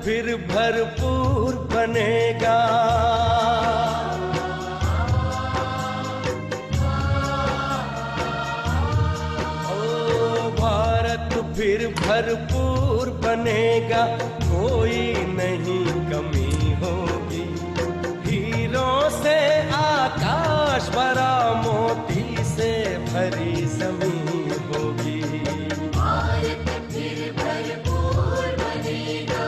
फिर भरपूर बनेगा। ओ भारत फिर भरपूर बनेगा, कोई नहीं कमी होगी। हीरों से आकाश भरा, मोती से भरी जमीन होगी। भारत फिर भरपूर बनेगा।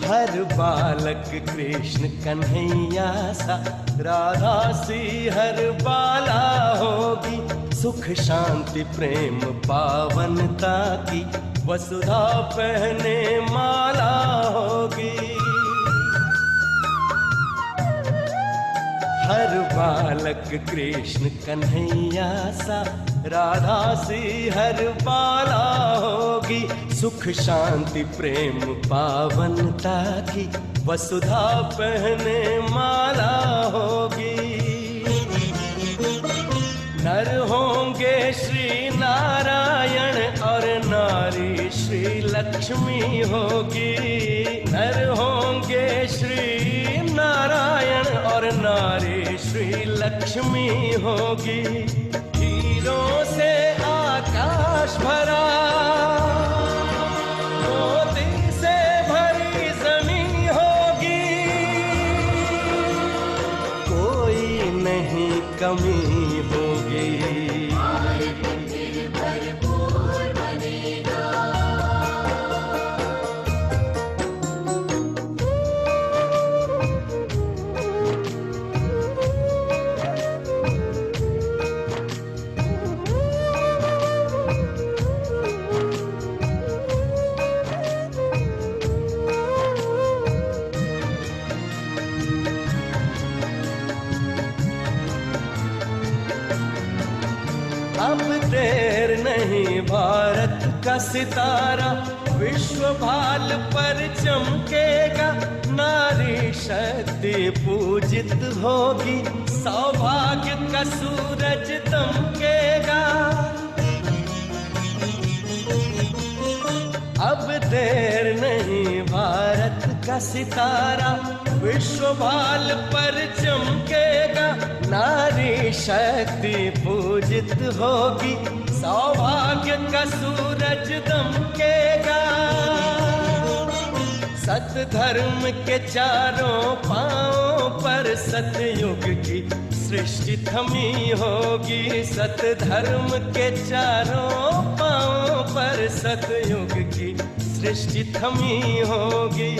हर बालक कृष्ण कन्हैया सा, राधा सी हर बाला होगी। सुख शांति प्रेम पावनता की, वसुधा पहने माला होगी। हर बालक कृष्ण कन्हैया सा, राधा सी हर बाला होगी। सुख शांति प्रेम पावनता की, वसुधा पहने माला होगी। नर होंगे श्री नारायण और नारी श्री लक्ष्मी होगी। नर होंगे श्री नारायण और नारी श्री लक्ष्मी होगी। हीरों से आकाश भरा, मोती से भरी जमीन होगी। कोई नहीं कमी होगी। भारत फिर भरपूर बनेगा। अब देर नहीं, भारत का सितारा विश्व भाल पर चमकेगा। नारी शक्ति पूजित होगी, सौभाग्य का सूरज दमकेगा। अब देर नहीं, भारत का सितारा विश्व भाल पर चमकेगा। नारी शक्ति पूजित होगी, सौभाग्य का सूरज दमकेगा। सत धर्म के चारों पांवों पर सतयुग की सृष्टि थमी होगी। सत धर्म के चारों पांवों पर सतयुग की सृष्टि थमी होगी।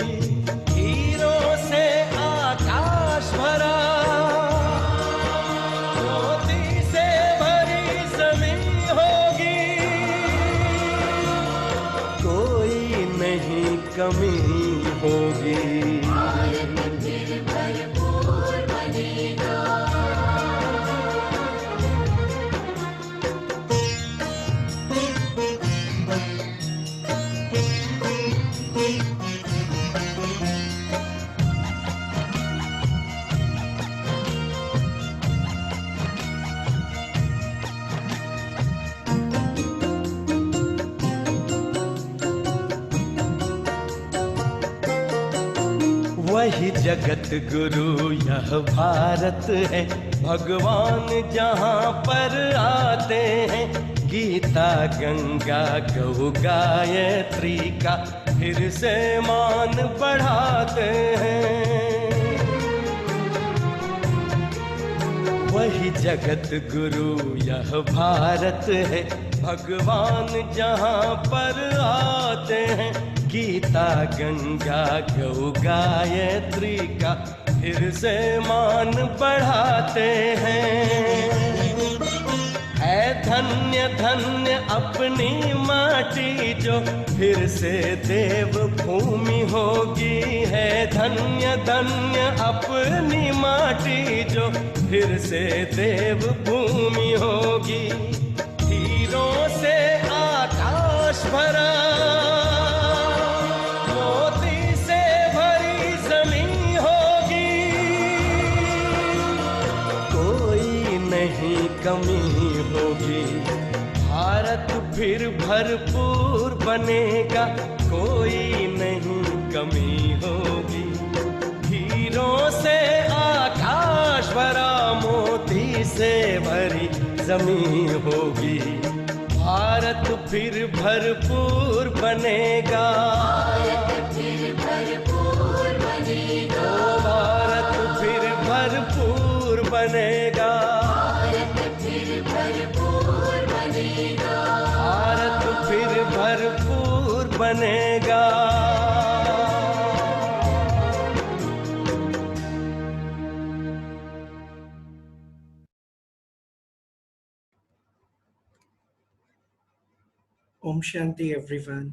हीरों से आकाश भरा, मोती से भरी जमीन होगी। कोई नहीं कमी होगी। भारत फिर भरपूर बनेगा। वही जगत गुरु यह भारत है, भगवान जहाँ पर आते हैं। गीता गंगा गौ गायत्री का फिर से मान बढ़ाते हैं। वही जगत गुरु यह भारत है, भगवान जहाँ पर आते हैं। गीता गंगा गौ गायत्री का फिर से मान बढ़ाते हैं। है धन धन्य धन्य अपनी माटी जो फिर से देव भूमि होगी है। धन्य धन्य अपनी माटी जो फिर से देव भूमि होगी। हीरों से आकाश भरा, मोती से भरी जमीन होगी। कोई नहीं कमी होगी, भारत फिर भरपूर बनेगा। कोई नहीं कमी होगी। हीरों से आकाश भरा, मोती से भरी जमीन होगी। भारत फिर भरपूर बनेगा। भारत फिर भरपूर बनेगा। ओ भारत फिर भरपूर बनेगा। भारत फिर भरपूर बनेगा। भारत फिर भरपूर बनेगा। Om Shanti everyone.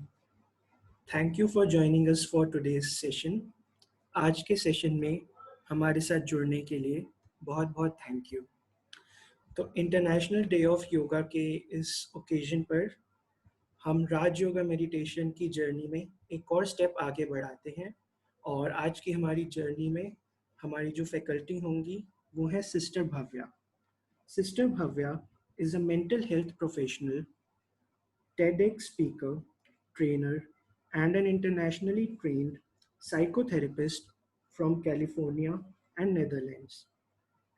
Thank you for joining us for today's session. आज के सेशन में हमारे साथ जुड़ने के लिए बहुत बहुत थैंक यू। तो इंटरनेशनल डे ऑफ योगा के इस ओकेजन पर हम राज योगा मेडिटेशन की जर्नी में एक और स्टेप आगे बढ़ाते हैं। और आज की हमारी जर्नी में हमारी जो फैकल्टी होंगी वो है sister Bhavya. Sister Bhavya is a mental health professional, TEDx speaker, trainer, and an internationally trained psychotherapist from California and Netherlands.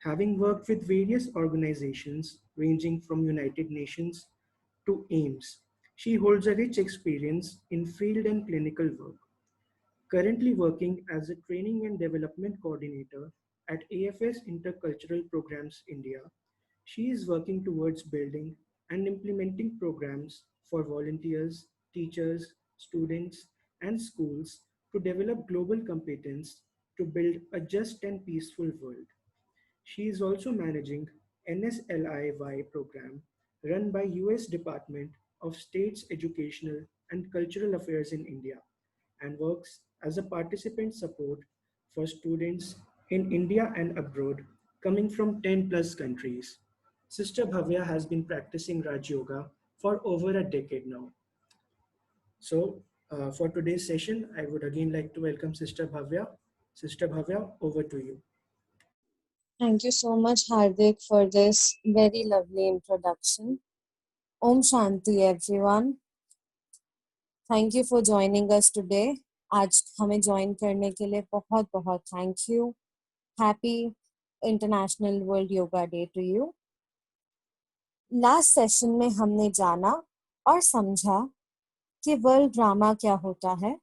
Having worked with various organizations ranging from United Nations to AIMS, she holds a rich experience in field and clinical work. Currently working as a training and development coordinator at AFS Intercultural Programs India, she is working towards building and implementing programs for volunteers, teachers, students, and schools to develop global competence to build a just and peaceful world. She is also managing NSLIY program run by US Department of State's Educational and Cultural Affairs in India and works as a participant support for students in India and abroad coming from 10 plus countries. Sister Bhavya has been practicing Raj Yoga for over a decade now. So for today's session, I would again like to welcome Sister Bhavya. Sister Bhavya, over to you. Thank you so much, Hardik, for this very lovely introduction. Om Shanti, everyone. Thank you for joining us today. आज हमें join करने के लिए बहुत बहुत thank you. Happy international world yoga day to you. Last session में हमने जाना और समझा कि वर्ल्ड ड्रामा क्या होता है,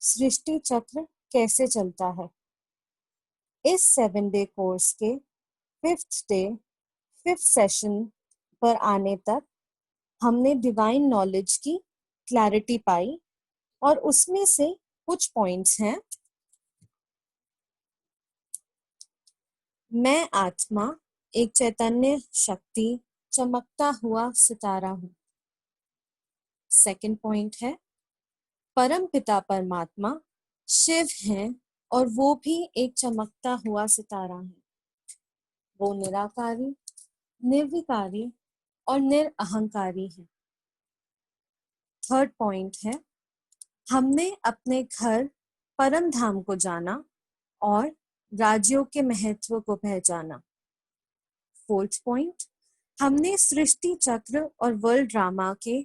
सृष्टि चक्र कैसे चलता है. इस 7-day कोर्स के 5th सेशन पर आने तक हमने डिवाइन नॉलेज की क्लैरिटी पाई और उसमें से कुछ पॉइंट्स हैं. मैं आत्मा एक चैतन्य शक्ति चमकता हुआ सितारा हूँ. सेकंड पॉइंट है परम पिता परमात्मा शिव हैं और वो भी एक चमकता हुआ सितारा है. वो निराकारी, निर्विकारी और निरअहंकारी है. थर्ड पॉइंट है हमने अपने घर परम धाम को जाना और राजयोग के महत्व को पहचाना. फोर्थ पॉइंट हमने सृष्टि चक्र और वर्ल्ड ड्रामा के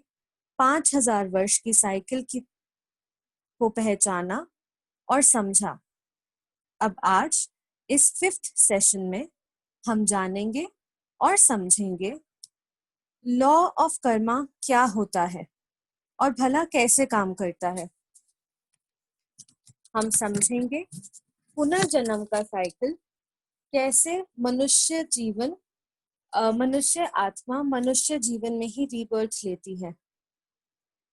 5000 वर्ष की साइकिल को पहचाना और समझा. अब आज इस 5th सेशन में हम जानेंगे और समझेंगे लॉ ऑफ कर्मा क्या होता है और भला कैसे काम करता है. हम समझेंगे पुनर्जन्म का साइकिल कैसे मनुष्य आत्मा मनुष्य जीवन में ही रीबर्थ लेती है.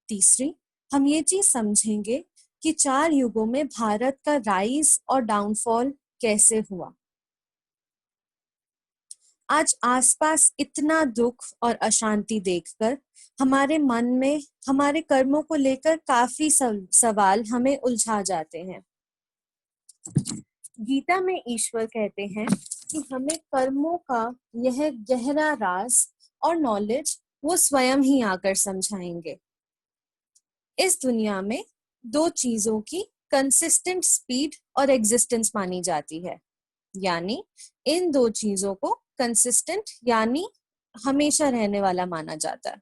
तीसरी हम ये चीज समझेंगे कि 4 युगों में भारत का राइज और डाउनफॉल कैसे हुआ. आज आसपास इतना दुख और अशांति देखकर हमारे मन में हमारे कर्मों को लेकर काफी सवाल हमें उलझा जाते हैं। गीता में ईश्वर कहते हैं कि हमें कर्मों का यह गहरा राज और नॉलेज वो स्वयं ही आकर समझाएंगे। इस दुनिया में दो चीजों की कंसिस्टेंट स्पीड और एग्जिस्टेंस मानी जाती है, यानी इन दो चीजों को कंसिस्टेंट यानी हमेशा रहने वाला माना जाता है।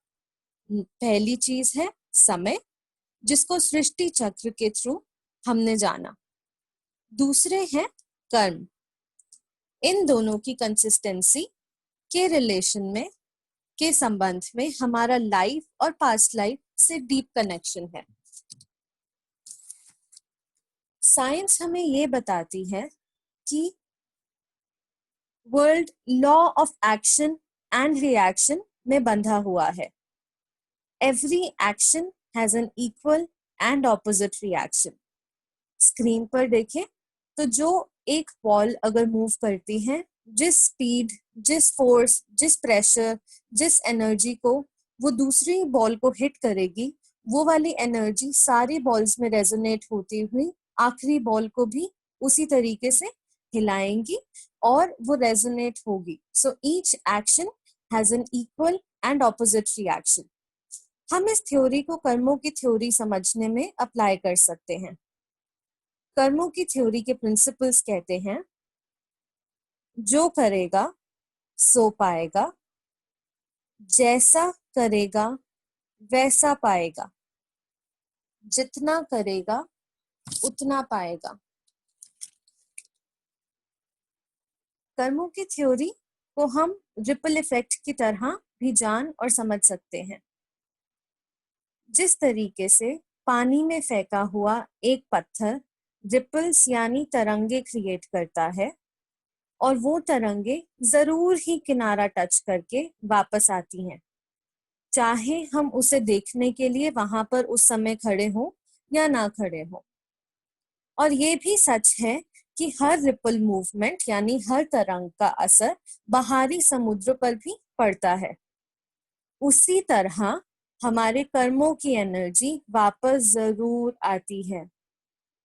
पहली चीज है समय, जिसको सृष्टि चक्र के थ्रू हमने जाना। दूसरे हैं कर्म। इन दोनों की कंसिस्टेंसी के रिलेशन में के संबंध में हमारा लाइफ और पास्ट लाइफ से डीप कनेक्शन है। साइंस हमें ये बताती है कि world law of action and reaction में बंधा हुआ है। Every action has an equal and opposite reaction. Screen पर देखें तो जो एक बॉल अगर मूव करती है, जिस स्पीड, जिस फोर्स, जिस प्रेशर, जिस एनर्जी को वो दूसरी बॉल को हिट करेगी, वो वाली एनर्जी सारी बॉल्स में रेजोनेट होती हुई आखिरी बॉल को भी उसी तरीके से हिलाएंगी और वो रेजोनेट होगी। So each action has an equal and opposite reaction. हम इस थ्योरी को कर्मों की थ्योरी समझने में अप्लाई कर सकते हैं। कर्मों की थ्योरी के प्रिंसिपल्स कहते हैं, जो करेगा सो पाएगा, जैसा करेगा वैसा पाएगा, जितना करेगा उतना पाएगा। कर्मों की थ्योरी को हम रिपल इफेक्ट की तरह भी जान और समझ सकते हैं। जिस तरीके से पानी में फेंका हुआ एक पत्थर रिपल्स यानी तरंगे क्रिएट करता है और वो तरंगे जरूर ही किनारा टच करके वापस आती हैं, चाहे हम उसे देखने के लिए वहां पर उस समय खड़े हों या ना खड़े हों। और ये भी सच है कि हर रिपल मूवमेंट यानी हर तरंग का असर बाहरी समुद्र पर भी पड़ता है। उसी तरह हमारे कर्मों की एनर्जी वापस जरूर आती है,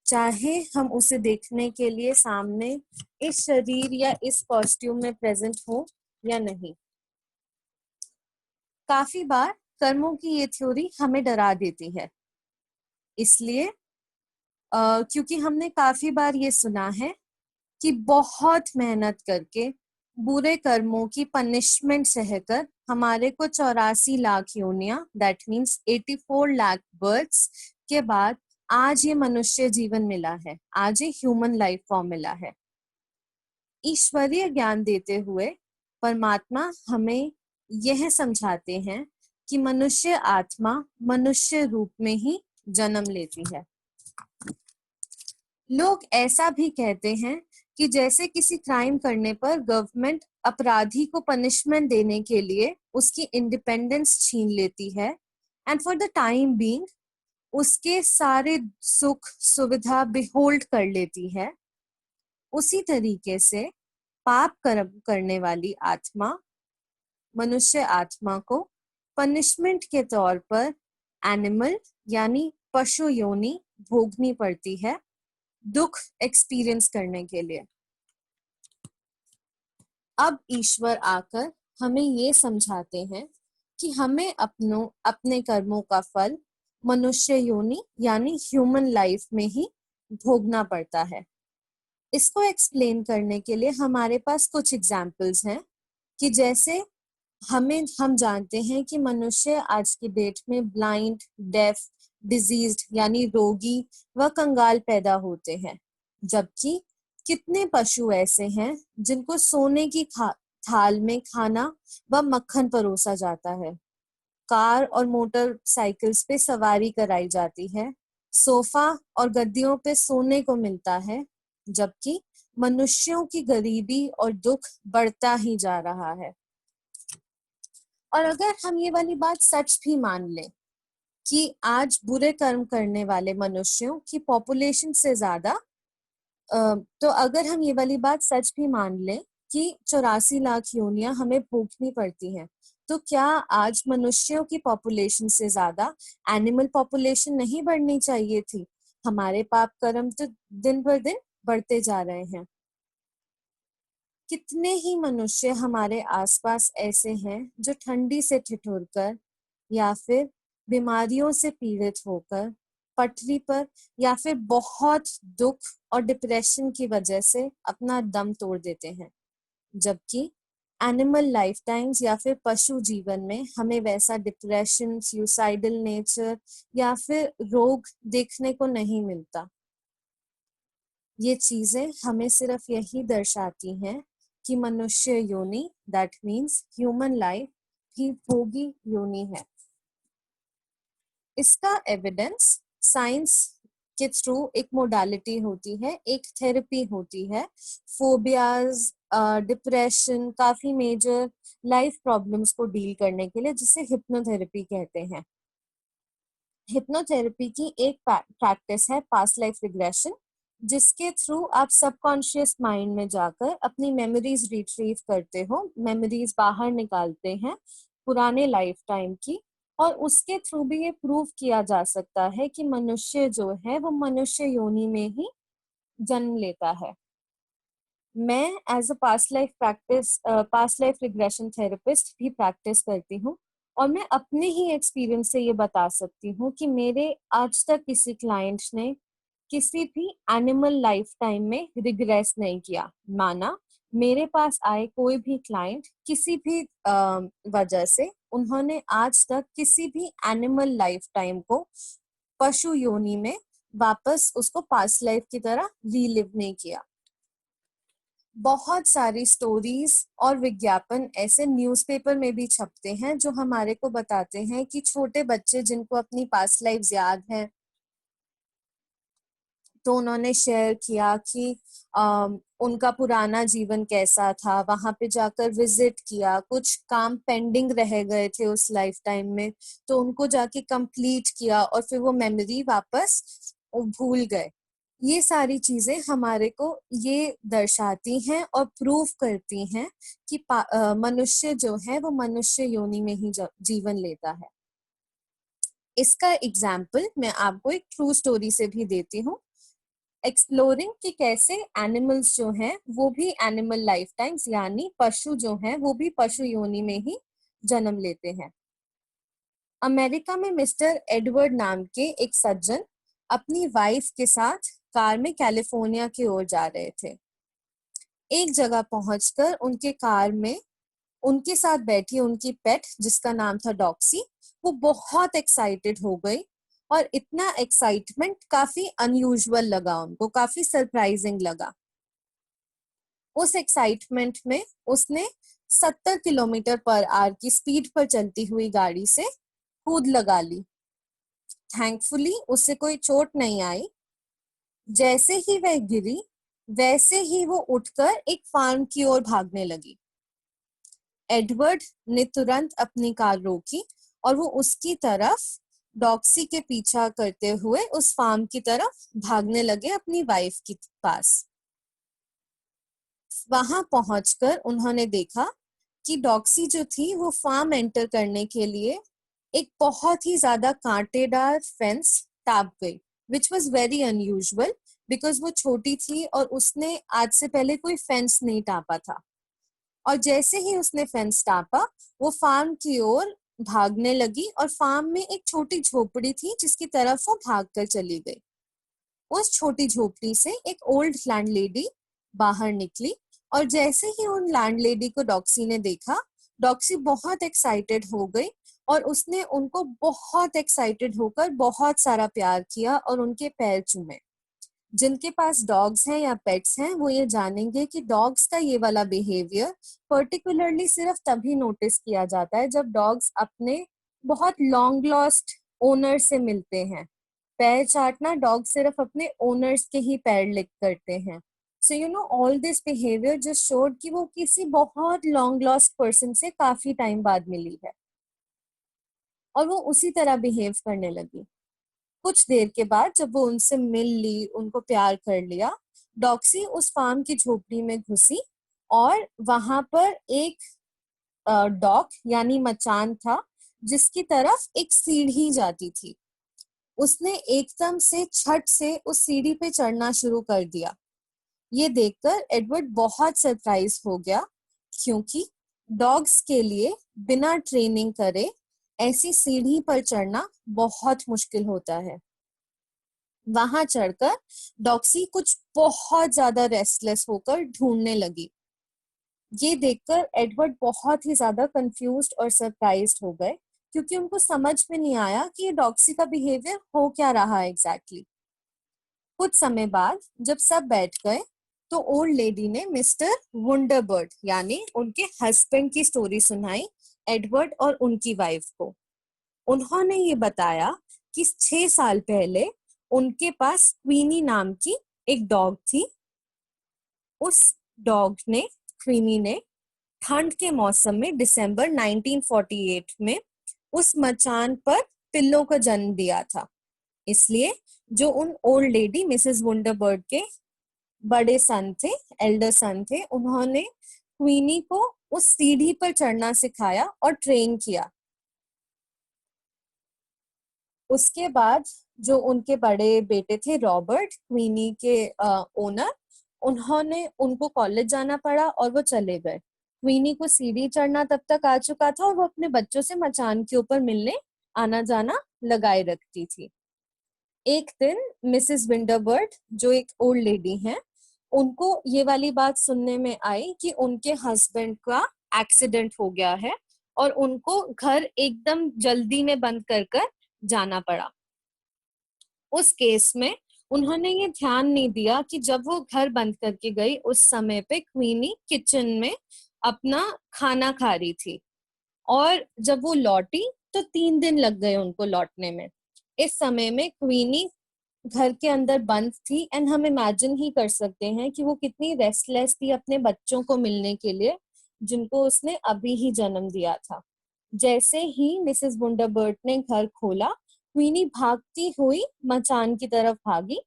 चाहे हम उसे देखने के लिए सामने इस शरीर या इस कॉस्ट्यूम में प्रेजेंट हो या नहीं। काफी बार कर्मों की ये थ्योरी हमें डरा देती है, इसलिए क्योंकि हमने काफी बार ये सुना है कि बहुत मेहनत करके बुरे कर्मों की पनिशमेंट सहकर हमारे को 84 लाख योनियां, दैट मीन्स 84 लाख बर्थ्स के बाद आज ये मनुष्य जीवन मिला है, आज ये ह्यूमन लाइफ फॉर्म मिला है। ईश्वरीय ज्ञान देते हुए परमात्मा हमें यह समझाते हैं कि मनुष्य आत्मा मनुष्य रूप में ही जन्म लेती है। लोग ऐसा भी कहते हैं कि जैसे किसी क्राइम करने पर गवर्नमेंट अपराधी को पनिशमेंट देने के लिए उसकी इंडिपेंडेंस छीन लेती है and for the time being उसके सारे सुख सुविधा बिहोल्ड कर लेती है, उसी तरीके से पाप कर्म करने वाली आत्मा, मनुष्य आत्मा को पनिशमेंट के तौर पर एनिमल यानी पशु योनि भोगनी पड़ती है, दुख एक्सपीरियंस करने के लिए। अब ईश्वर आकर हमें ये समझाते हैं कि हमें अपने कर्मों का फल मनुष्य योनि यानी ह्यूमन लाइफ में ही भोगना पड़ता है। इसको एक्सप्लेन करने के लिए हमारे पास कुछ एग्जाम्पल्स हैं कि जैसे हम जानते हैं कि मनुष्य आज की डेट में ब्लाइंड, डेफ, डिजीज्ड यानी रोगी व कंगाल पैदा होते हैं, जबकि कितने पशु ऐसे हैं जिनको सोने की थाल में खाना व मक्खन परोसा जाता है, कार और मोटरसाइकिल्स पे सवारी कराई जाती है, सोफा और गद्दियों पे सोने को मिलता है, जबकि मनुष्यों की गरीबी और दुख बढ़ता ही जा रहा है। और अगर हम ये वाली बात सच भी मान लें कि आज बुरे कर्म करने वाले मनुष्यों की पॉपुलेशन से ज्यादा, तो अगर हम ये वाली बात सच भी मान लें कि 84 लाख योनियां हमें भोगनी पड़ती हैं। तो क्या आज मनुष्यों की पॉपुलेशन से ज्यादा एनिमल पॉपुलेशन नहीं बढ़नी चाहिए थी? हमारे पाप कर्म तो दिन ब दिन बढ़ते जा रहे हैं। कितने ही मनुष्य हमारे आसपास ऐसे हैं जो ठंडी से ठिठुरकर या फिर बीमारियों से पीड़ित होकर पटरी पर या फिर बहुत दुख और डिप्रेशन की वजह से अपना दम तोड़ देते हैं, जबकि एनिमल लाइफ टाइम्स या फिर पशु जीवन में हमें वैसा डिप्रेशन, सुसाइडल नेचर या फिर रोग देखने को नहीं मिलता। ये चीजें हमें सिर्फ यही दर्शाती हैं कि मनुष्य योनि, दैट मीन्स ह्यूमन लाइफ, भी भोगी योनि है। इसका एविडेंस साइंस के थ्रू एक मोडालिटी होती है, एक थेरेपी होती है। फोबियाज, डिप्रेशन, काफी मेजर लाइफ प्रॉब्लम्स को डील करने के लिए, जिसे हिप्नोथेरेपी कहते हैं। हिप्नोथेरेपी की एक प्रैक्टिस है पास्ट लाइफ रिग्रेशन, जिसके थ्रू आप सबकॉन्शियस माइंड में जाकर अपनी मेमोरीज रिट्रीव करते हो, मेमोरीज बाहर निकालते हैं पुराने लाइफ टाइम की, और उसके थ्रू भी ये प्रूव किया जा सकता है कि मनुष्य जो है वो मनुष्य योनि में ही जन्म लेता है। मैं as a past life regression therapist भी प्रैक्टिस करती हूँ, और मैं अपने ही एक्सपीरियंस से ये बता सकती हूँ कि मेरे आज तक किसी क्लाइंट ने किसी भी एनिमल लाइफ टाइम में रिग्रेस नहीं किया। माना मेरे पास आए कोई भी क्लाइंट किसी भी वजह से उन्होंने आज तक किसी भी एनिमल लाइफ टाइम को पशु योनि में वापस उसको पास्ट लाइफ की तरह रीलिव नहीं किया। बहुत सारी स्टोरीज और विज्ञापन ऐसे न्यूज़पेपर में भी छपते हैं जो हमारे को बताते हैं कि छोटे बच्चे जिनको अपनी पास्ट लाइफ याद है, तो उन्होंने शेयर किया कि उनका पुराना जीवन कैसा था, वहां पे जाकर विजिट किया, कुछ काम पेंडिंग रह गए थे उस लाइफ टाइम में, तो उनको जाके कंप्लीट किया और फिर वो मेमोरी वापस भूल गए। ये सारी चीजें हमारे को ये दर्शाती हैं और प्रूव करती हैं कि मनुष्य जो है वो मनुष्य योनि में ही जीवन लेता है। इसका एग्जाम्पल मैं आपको एक ट्रू स्टोरी से भी देती हूँ, एक्सप्लोरिंग कि कैसे एनिमल्स जो हैं वो भी एनिमल लाइफ टाइम्स यानी पशु जो हैं वो भी पशु योनि में ही जन्म लेते हैं। अमेरिका में मिस्टर एडवर्ड नाम के एक सज्जन अपनी वाइफ के साथ कार में कैलिफोर्निया की ओर जा रहे थे। एक जगह पहुंचकर उनके कार में उनके साथ बैठी उनकी पेट, जिसका नाम था डॉक्सी, वो बहुत एक्साइटेड हो गई, और इतना एक्साइटमेंट काफी अनयूजुअल लगा उनको, काफी सरप्राइजिंग लगा। उस एक्साइटमेंट में उसने 70 किलोमीटर पर आवर की स्पीड पर चलती हुई गाड़ी से कूद लगा ली। थैंकफुली उसे कोई चोट नहीं आई। जैसे ही वह गिरी वैसे ही वो उठकर एक फार्म की ओर भागने लगी। एडवर्ड ने तुरंत अपनी कार रोकी और वो उसकी तरफ डॉक्सी के पीछा करते हुए उस फार्म की तरफ भागने लगे अपनी वाइफ के पास। वहां पहुंचकर उन्होंने देखा कि डॉक्सी जो थी वो फार्म एंटर करने के लिए एक बहुत ही ज्यादा कांटेदार फेंस टाप गई, which was very unusual because वो छोटी थी और उसने आज से पहले कोई फेंस नहीं टापा था। और जैसे ही उसने फेंस टापा वो फार्म की ओर भागने लगी, और फार्म में एक छोटी झोपड़ी थी जिसकी तरफ वो भागकर चली गई। उस छोटी झोपड़ी से एक ओल्ड लैंडलेडी बाहर निकली, और जैसे ही उन लैंडलेडी को डॉक्सी ने देखा, डॉक्सी बहुत एक्साइटेड हो गई और उसने उनको बहुत एक्साइटेड होकर बहुत सारा प्यार किया और उनके पैर चूमे। जिनके पास डॉग्स हैं या पेट्स हैं वो ये जानेंगे कि डॉग्स का ये वाला बिहेवियर पर्टिकुलरली सिर्फ तभी नोटिस किया जाता है जब डॉग्स अपने बहुत लॉन्ग लॉस्ट ओनर से मिलते हैं। पैर चाटना डॉग सिर्फ अपने ओनर्स के ही पैर लिक करते हैं। So you know all this behaviour just showed कि वो किसी बहुत लॉन्ग लॉस्ट पर्सन से काफी टाइम बाद मिली है, और वो उसी तरह बिहेव करने लगी। कुछ देर के बाद जब वो उनसे मिल ली, उनको प्यार कर लिया, डॉक्सी उस फार्म की झोपड़ी में घुसी और वहां पर एक डॉक यानी मचान था जिसकी तरफ एक सीढ़ी जाती थी। उसने एकदम से छट से उस सीढ़ी पे चढ़ना शुरू कर दिया। ये देखकर एडवर्ड बहुत सरप्राइज हो गया, क्योंकि डॉग्स के लिए बिना ट्रेनिंग करे ऐसी सीढ़ी पर चढ़ना बहुत मुश्किल होता है। वहां चढ़कर डॉक्सी कुछ बहुत ज्यादा रेस्टलेस होकर ढूंढने लगी। ये देखकर एडवर्ड बहुत ही ज्यादा कंफ्यूज्ड और सरप्राइज्ड हो गए, क्योंकि उनको समझ में नहीं आया कि ये डॉक्सी का बिहेवियर हो क्या रहा है एग्जैक्टली। कुछ समय बाद जब सब बैठ गए तो ओल्ड लेडी ने मिस्टर वंडरबर्ड यानी उनके हस्बैंड की स्टोरी सुनाई एडवर्ड और उनकी वाइफ को। उन्होंने ये बताया कि 6 साल पहले उनके पास क्वीनी नाम की एक डॉग थी। उस डॉग ने, क्वीनी ने, ठंड के मौसम में दिसंबर 1948 में उस मचान पर पिल्लों को जन्म दिया था। इसलिए जो उन ओल्ड लेडी मिसेस वंडरबर्ड के बड़े सन थे, एल्डर सन थे, उन्होंने क्वीनी को उस सीढ़ी पर चढ़ना सिखाया और ट्रेन किया। उसके बाद जो उनके बड़े बेटे थे रॉबर्ट, क्वीनी के ओनर, उन्होंने उनको कॉलेज जाना पड़ा और वो चले गए। क्वीनी को सीढ़ी चढ़ना तब तक आ चुका था और वो अपने बच्चों से मचान के ऊपर मिलने आना जाना लगाए रखती थी। एक दिन मिसेस विंडरबर्ड जो एक ओल्ड लेडी हैं, उनको ये वाली बात सुनने में आई कि उनके हस्बैंड का एक्सीडेंट हो गया है और उनको घर एकदम जल्दी में बंद कर जाना पड़ा। उस केस में उन्होंने ये ध्यान नहीं दिया कि जब वो घर बंद करके गई उस समय पे क्वीनी किचन में अपना खाना खा रही थी, और जब वो लौटी तो 3 दिन लग गए उनको लौटने में। इस समय में क्वीनी घर के अंदर बंद थी एंड हम इमेजिन ही कर सकते हैं कि वो कितनी रेस्टलेस थी अपने बच्चों को मिलने के लिए, जिनको उसने अभी ही जन्म दिया था। जैसे ही मिसेस वंडरबर्ड ने घर खोला, क्वीनी भागती हुई मचान की तरफ भागी,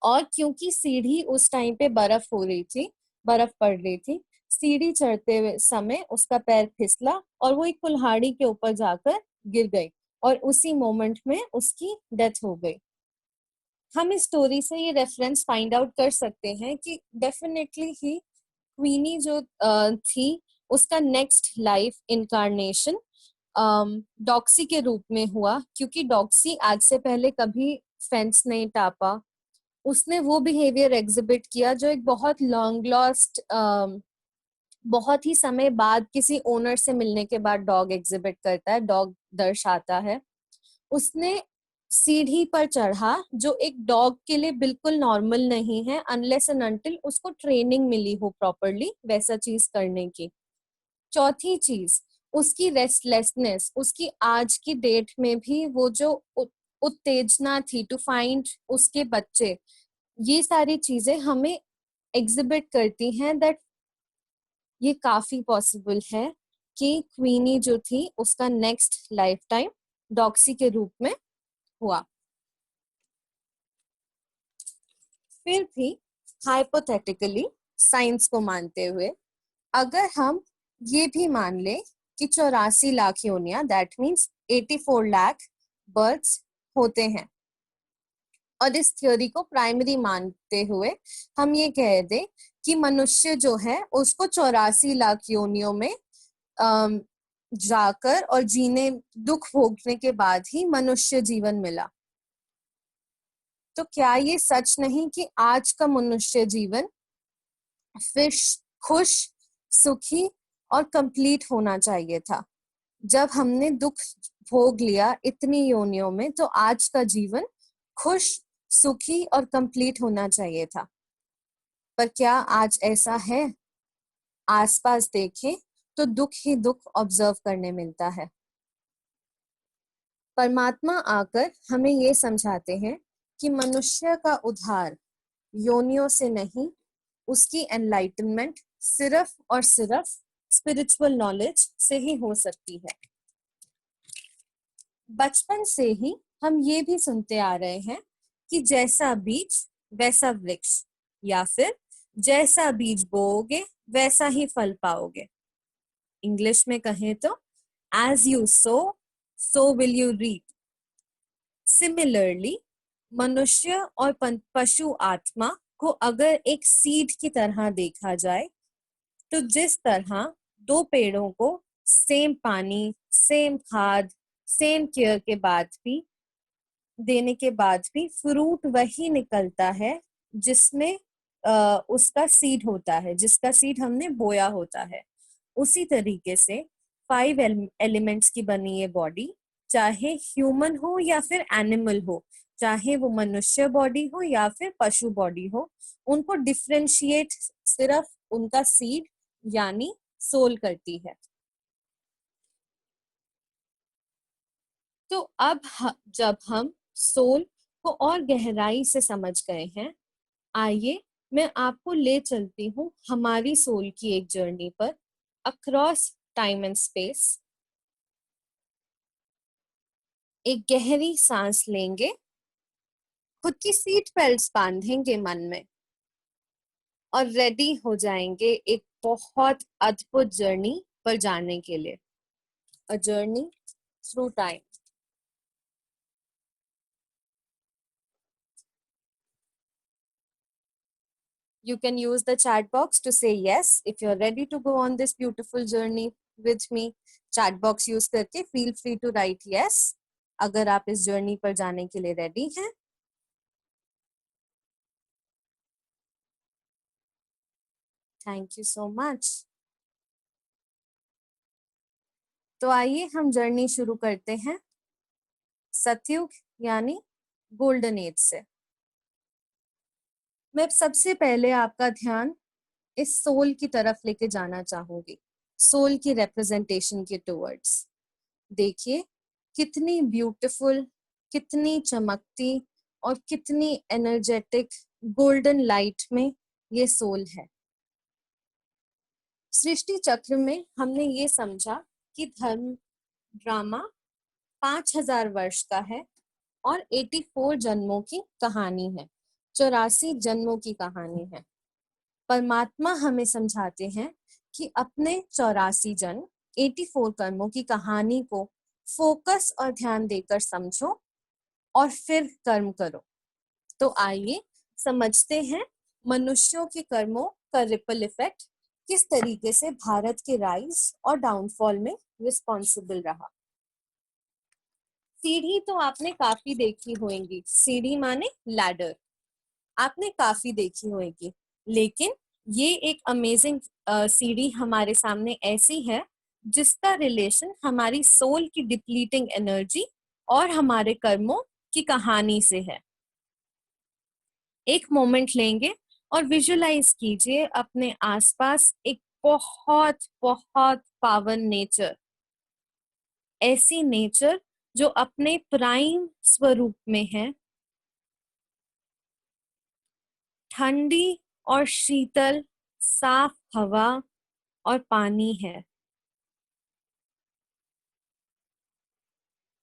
और क्योंकि सीढ़ी उस टाइम पे बर्फ हो रही थी, बर्फ पड़ रही थी, सीढ़ी चढ़ते हुए समय उसका पैर फिसला और वो एक कुल्हाड़ी के ऊपर जाकर गिर गई और उसी मोमेंट में उसकी डेथ हो गई। हम इस स्टोरी से ये रेफरेंस फाइंड आउट कर सकते हैं कि डेफिनेटली ही क्वीनी जो थी उसका नेक्स्ट लाइफ इनकारनेशन डॉक्सी के रूप में हुआ, क्योंकि डॉक्सी आज से पहले कभी फेंस नहीं टापा। उसने वो बिहेवियर एग्जिबिट किया जो एक बहुत लॉन्ग लॉस्ट, बहुत ही समय बाद किसी ओनर से मिलने के बाद डॉग एग्जिबिट करता है, डॉग दर्शाता है। उसने सीढ़ी पर चढ़ा जो एक डॉग के लिए बिल्कुल नॉर्मल नहीं है अनलेस एंड अनटिल उसको ट्रेनिंग मिली हो प्रॉपरली वैसा चीज करने की। चौथी चीज, उसकी रेस्टलेसनेस, उसकी आज की डेट में भी वो जो उत्तेजना थी टू फाइंड उसके बच्चे, ये सारी चीजें हमें एग्जिबिट करती हैं दैट ये काफी पॉसिबल है कि क्वीनी जो थी उसका नेक्स्ट लाइफ टाइम डॉक्सी के रूप में हुआ। फिर भी हाइपोथेटिकली साइंस को मानते हुए अगर हम ये भी मान ले कि 84 लाख योनियां, दैट मीन्स 84 लाख बर्ड्स होते हैं, और इस थ्योरी को प्राइमरी मानते हुए हम ये कह दें कि मनुष्य जो है उसको 84 लाख योनियों में जाकर और जीने, दुख भोगने के बाद ही मनुष्य जीवन मिला, तो क्या ये सच नहीं कि आज का मनुष्य जीवन फिर खुश, सुखी और कंप्लीट होना चाहिए था? जब हमने दुख भोग लिया इतनी योनियों में तो आज का जीवन खुश, सुखी और कंप्लीट होना चाहिए था। पर क्या आज ऐसा है? आसपास देखें तो दुख ही दुख ऑब्जर्व करने मिलता है। परमात्मा आकर हमें ये समझाते हैं कि मनुष्य का उद्धार योनियों से नहीं, उसकी एनलाइटनमेंट सिर्फ और सिर्फ स्पिरिचुअल नॉलेज से ही हो सकती है। बचपन से ही हम ये भी सुनते आ रहे हैं कि जैसा बीज वैसा वृक्ष, या फिर जैसा बीज बोओगे वैसा ही फल पाओगे। इंग्लिश में कहें तो as you sow so will you reap. Similarly मनुष्य और पशु आत्मा को अगर एक सीड की तरह देखा जाए तो जिस तरह दो पेड़ों को सेम पानी, सेम खाद, सेम केयर के बाद भी देने के बाद भी फ्रूट वही निकलता है जिसमें उसका सीड होता है, जिसका सीड हमने बोया होता है। उसी तरीके से 5 एलिमेंट्स की बनी ये बॉडी, चाहे ह्यूमन हो या फिर एनिमल हो, चाहे वो मनुष्य बॉडी हो या फिर पशु बॉडी हो, उनको डिफरेंशिएट सिर्फ उनका सीड यानी सोल करती है। तो अब जब हम सोल को और गहराई से समझ गए हैं, आइए मैं आपको ले चलती हूँ हमारी सोल की एक जर्नी पर अक्रॉस टाइम एंड स्पेस। एक गहरी सांस लेंगे, खुद की सीट बेल्ट बांधेंगे मन में और रेडी हो जाएंगे एक बहुत अद्भुत जर्नी पर जाने के लिए। A journey through time. You can use the chat box to say yes if you're ready to go on this beautiful journey with me. Chat box use करके feel free to write yes अगर आप इस journey पर जाने के लिए ready हैं। Thank you so much. तो आइए हम जर्नी शुरू करते हैं सतयुग यानी गोल्डन एज से। मैं सबसे पहले आपका ध्यान इस सोल की तरफ लेके जाना चाहूंगी, सोल की रिप्रेजेंटेशन के टुवर्ड्स। देखिए कितनी ब्यूटीफुल, कितनी चमकती और कितनी एनर्जेटिक गोल्डन लाइट में ये सोल है। सृष्टि चक्र में हमने ये समझा कि धर्म ड्रामा 5000 वर्ष का है और 84 जन्मों की कहानी है, 84 जन्मों की कहानी है। परमात्मा हमें समझाते हैं कि अपने 84 जन्म 84 कर्मों की कहानी को फोकस और ध्यान देकर समझो और फिर कर्म करो। तो आइए समझते हैं मनुष्यों के कर्मों का रिपल इफेक्ट किस तरीके से भारत के राइज और डाउनफॉल में रिस्पॉन्सिबल रहा। सीढ़ी तो आपने काफी देखी होगी, सीढ़ी माने लैडर, आपने काफी देखी होगी, लेकिन ये एक अमेजिंग सीढ़ी हमारे सामने ऐसी है जिसका रिलेशन हमारी सोल की डिप्लीटिंग एनर्जी और हमारे कर्मों की कहानी से है। एक मोमेंट लेंगे और विजुलाइज कीजिए अपने आसपास एक बहुत बहुत पावन नेचर, ऐसी नेचर जो अपने प्राइम स्वरूप में है, ठंडी और शीतल साफ हवा और पानी है।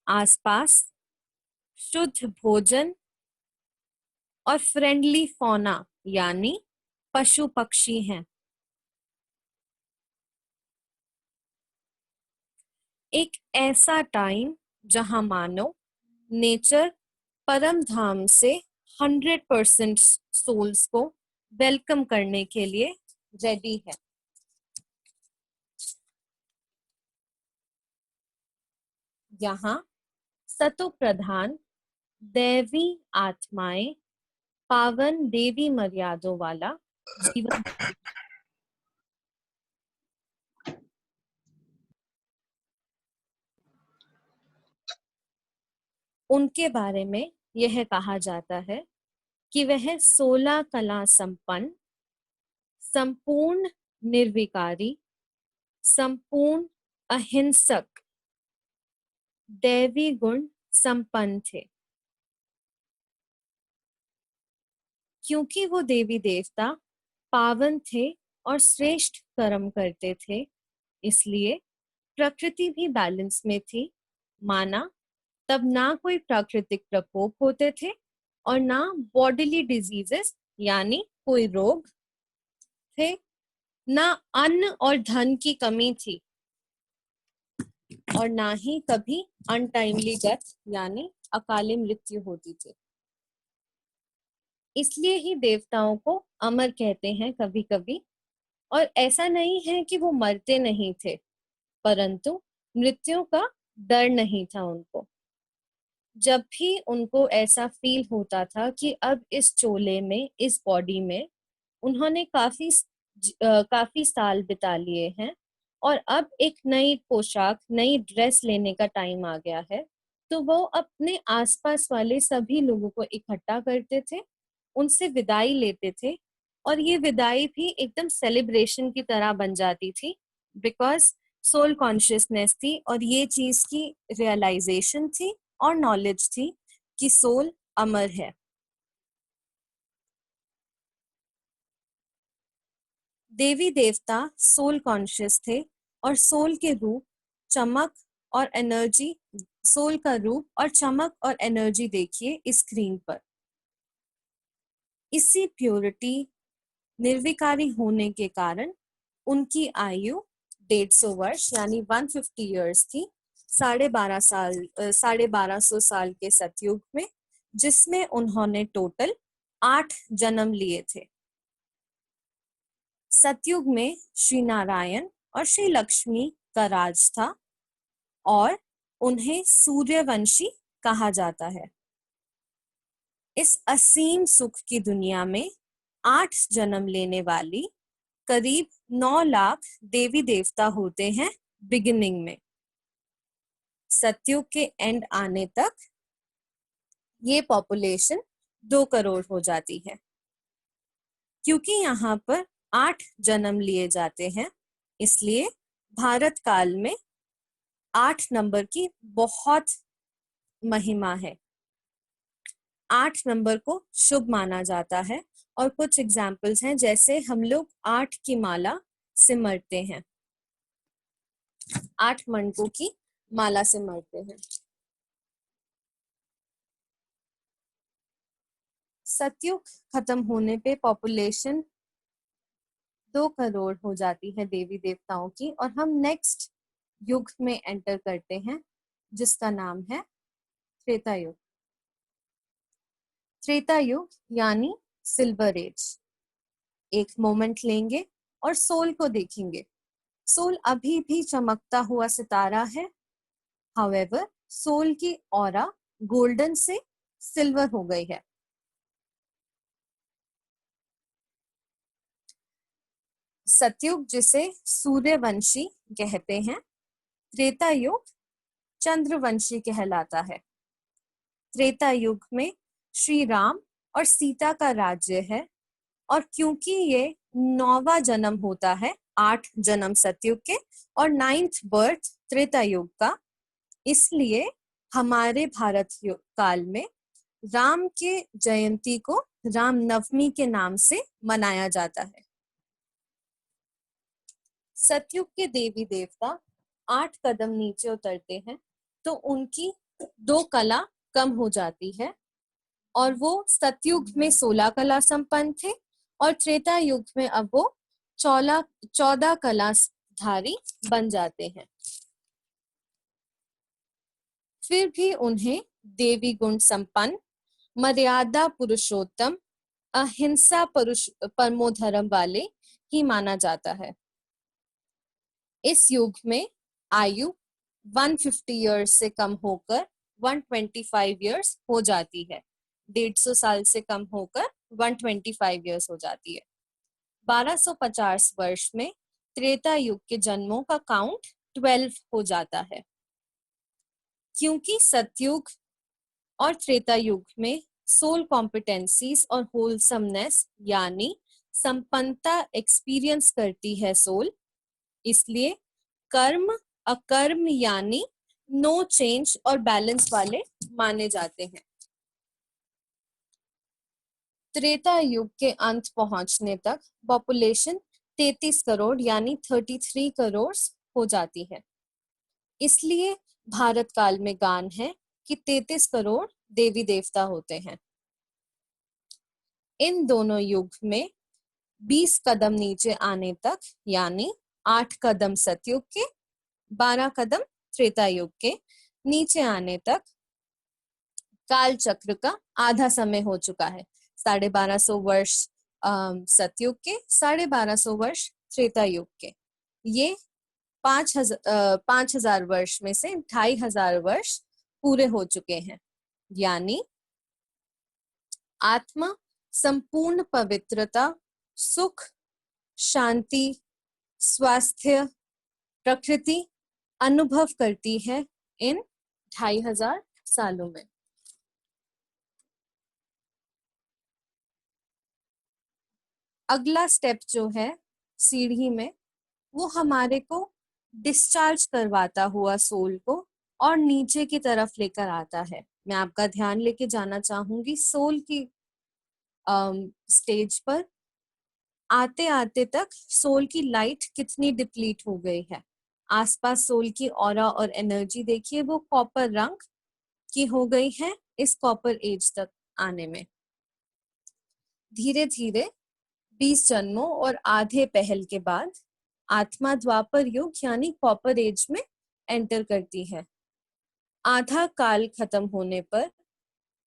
आसपास शुद्ध भोजन और फ्रेंडली फौना यानी पशु पक्षी हैं। एक ऐसा टाइम जहां मानो नेचर परम धाम से 100% सोल्स को वेलकम करने के लिए रेडी है। यहाँ सतो प्रधान दैवी आत्माएं पावन देवी मर्यादों वाला जीवन उनके बारे में यह कहा जाता है कि वह 16 कला संपन्न, संपूर्ण निर्विकारी, संपूर्ण अहिंसक, दैवी गुण संपन्न थे। क्योंकि वो देवी देवता पावन थे और श्रेष्ठ कर्म करते थे, इसलिए प्रकृति भी बैलेंस में थी। माना तब ना कोई प्राकृतिक प्रकोप होते थे और ना बॉडीली डिजीजेस यानी कोई रोग, थे, ना अन्न और धन की कमी थी, और ना ही कभी अनटाइमली डेथ यानी अकाली मृत्यु होती थी। इसलिए ही देवताओं को अमर कहते हैं कभी कभी। और ऐसा नहीं है कि वो मरते नहीं थे, परंतु मृत्यु का डर नहीं था उनको। जब भी उनको ऐसा फील होता था कि अब इस चोले में, इस बॉडी में उन्होंने काफी साल बिता लिए हैं और अब एक नई पोशाक, नई ड्रेस लेने का टाइम आ गया है, तो वो अपने आसपास वाले सभी लोगों को इकट्ठा करते थे, उनसे विदाई लेते थे, और ये विदाई भी एकदम सेलिब्रेशन की तरह बन जाती थी, बिकॉज सोल कॉन्शियसनेस थी और ये चीज की रियलाइजेशन थी और नॉलेज थी कि सोल अमर है। देवी देवता सोल कॉन्शियस थे और सोल के रूप, चमक और एनर्जी, सोल का रूप और चमक और एनर्जी देखिए इस स्क्रीन पर। इसी प्योरिटी, निर्विकारी होने के कारण उनकी आयु 150 वर्ष यानी 150 इयर्स थी, 1250 साल के सतयुग में, जिसमें उन्होंने टोटल 8 जन्म लिए थे। सतयुग में श्री नारायण और श्री लक्ष्मी का राज था और उन्हें सूर्यवंशी कहा जाता है। इस असीम सुख की दुनिया में 8 जन्म लेने वाली करीब 9 लाख देवी देवता होते हैं बिगिनिंग में। सतयुग के एंड आने तक ये पॉपुलेशन 2 करोड़ हो जाती है। क्योंकि यहाँ पर 8 जन्म लिए जाते हैं, इसलिए भारत काल में 8 नंबर की बहुत महिमा है। 8 नंबर को शुभ माना जाता है और कुछ एग्जाम्पल्स हैं, जैसे हम लोग 8 की माला सिमरते हैं, 8 मणकों की माला सिमरते हैं। सतयुग खत्म होने पे पॉपुलेशन 2 करोड़ हो जाती है देवी देवताओं की, और हम नेक्स्ट युग में एंटर करते हैं जिसका नाम है त्रेता युग। त्रेता युग यानी सिल्वर एज। एक मोमेंट लेंगे और सोल को देखेंगे। सोल अभी भी चमकता हुआ सितारा है, हाउएवर सोल की ऑरा गोल्डन से सिल्वर हो गई है। सतयुग जिसे सूर्यवंशी कहते हैं, त्रेता युग चंद्रवंशी कहलाता है। त्रेता युग में श्री राम और सीता का राज्य है, और क्योंकि ये 9वां जन्म होता है 8 जन्म सतयुग के और 9th बर्थ त्रेता युग का, इसलिए हमारे भारत काल में राम के जयंती को राम नवमी के नाम से मनाया जाता है। सतयुग के देवी देवता 8 कदम नीचे उतरते हैं तो उनकी 2 कला कम हो जाती है, और वो सतयुग में 16 कला संपन्न थे और त्रेता युग में अब वो 14 कलाधारी बन जाते हैं। फिर भी उन्हें देवी गुण संपन्न, मर्यादा पुरुषोत्तम, अहिंसा परमो धर्म वाले ही माना जाता है। इस युग में आयु 150 इयर्स से कम होकर 125 इयर्स हो जाती है। 150 साल से कम होकर 125 इयर्स हो जाती है। 1250 वर्ष में त्रेता युग के जन्मों का काउंट 12 हो जाता है। क्योंकि सतयुग और त्रेता युग में सोल कॉम्पिटेंसीज और होलसमनेस यानी संपन्नता एक्सपीरियंस करती है सोल, इसलिए कर्म अकर्म यानी नो चेंज और बैलेंस वाले माने जाते हैं। त्रेता युग के अंत पहुंचने तक पॉपुलेशन 33 करोड़ यानी 33 करोड़ हो जाती है। इसलिए भारत काल में गान है कि 33 करोड़ देवी देवता होते हैं। इन दोनों युग में 20 कदम नीचे आने तक, यानी 8 कदम सतयुग के, 12 कदम त्रेता युग के नीचे आने तक काल चक्र का आधा समय हो चुका है। 1250 वर्ष सतयुग के, 1250 वर्ष त्रेता युग के। ये 5,000 वर्ष में से 2,500 वर्ष पूरे हो चुके हैं, यानी आत्मा संपूर्ण पवित्रता, सुख, शांति, स्वास्थ्य, प्रकृति अनुभव करती है इन 2,500 सालों में। अगला स्टेप जो है सीढ़ी में, वो हमारे को डिस्चार्ज करवाता हुआ सोल को और नीचे की तरफ लेकर आता है। मैं आपका ध्यान लेके जाना चाहूंगी सोल की स्टेज पर। आते आते तक सोल की लाइट कितनी डिप्लीट हो गई है। आसपास सोल की ऑरा और एनर्जी देखिए, वो कॉपर रंग की हो गई है इस कॉपर एज तक आने में। धीरे धीरे 20 जन्मों और आधे पहल के बाद आत्मा द्वापर युग यानी कॉपर एज में एंटर करती है। आधा काल खत्म होने पर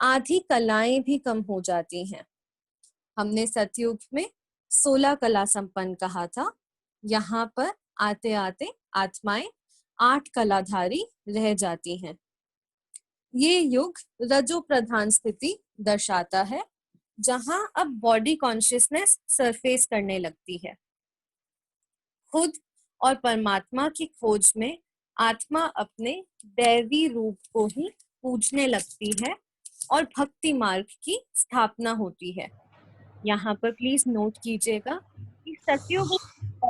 आधी कलाएं भी कम हो जाती हैं। हमने सतयुग में 16 कला संपन्न कहा था, यहाँ पर आते आते आत्माएं 8 कलाधारी रह जाती हैं। ये युग रजो प्रधान स्थिति दर्शाता है, जहां अब बॉडी कॉन्शियसनेस सरफेस करने लगती है। खुद और परमात्मा की खोज में आत्मा अपने दैवी रूप को ही पूजने लगती है और भक्ति मार्ग की स्थापना होती है। यहाँ पर प्लीज नोट कीजिएगा कि सतयुग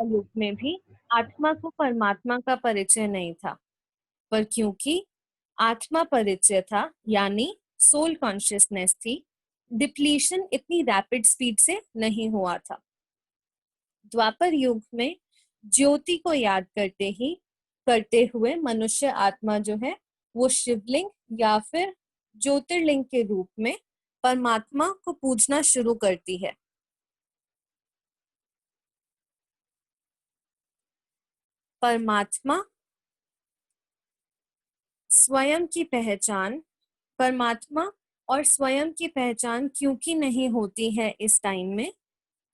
युग में भी आत्मा को परमात्मा का परिचय नहीं था, पर क्योंकि आत्मा परिचय था यानी सोल कॉन्शियसनेस थी, डिप्लीशन इतनी रैपिड स्पीड से नहीं हुआ था। द्वापर युग में ज्योति को याद करते हुए मनुष्य आत्मा जो है वो शिवलिंग या फिर ज्योतिर्लिंग के रूप में परमात्मा को पूजना शुरू करती है। परमात्मा स्वयं की पहचान, परमात्मा और स्वयं की पहचान क्योंकि नहीं होती है इस टाइम में,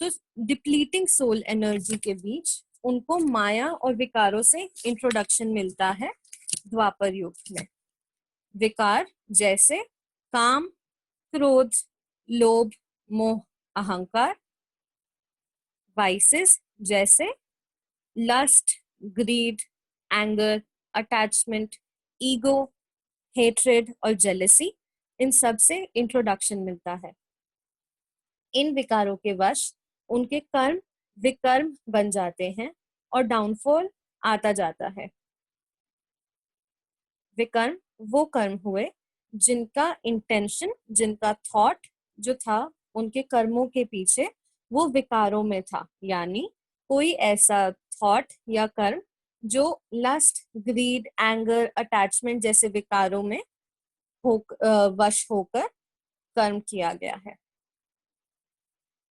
तो डिप्लीटिंग सोल एनर्जी के बीच उनको माया और विकारों से इंट्रोडक्शन मिलता है द्वापर युग में। विकार जैसे काम, क्रोध, लोभ, मोह, अहंकार। वाइसेस जैसे lust, greed, anger, attachment, ego, hatred और जेलेसी, इन सब से इंट्रोडक्शन मिलता है। इन विकारों के वश उनके कर्म विकर्म बन जाते हैं और डाउनफॉल आता जाता है। विकर्म वो कर्म हुए जिनका इंटेंशन, जिनका थॉट जो था उनके कर्मों के पीछे वो विकारों में था, यानी कोई ऐसा थॉट या कर्म जो लस्ट, ग्रीड, एंगर, अटैचमेंट जैसे विकारों में वश होकर कर्म किया गया है।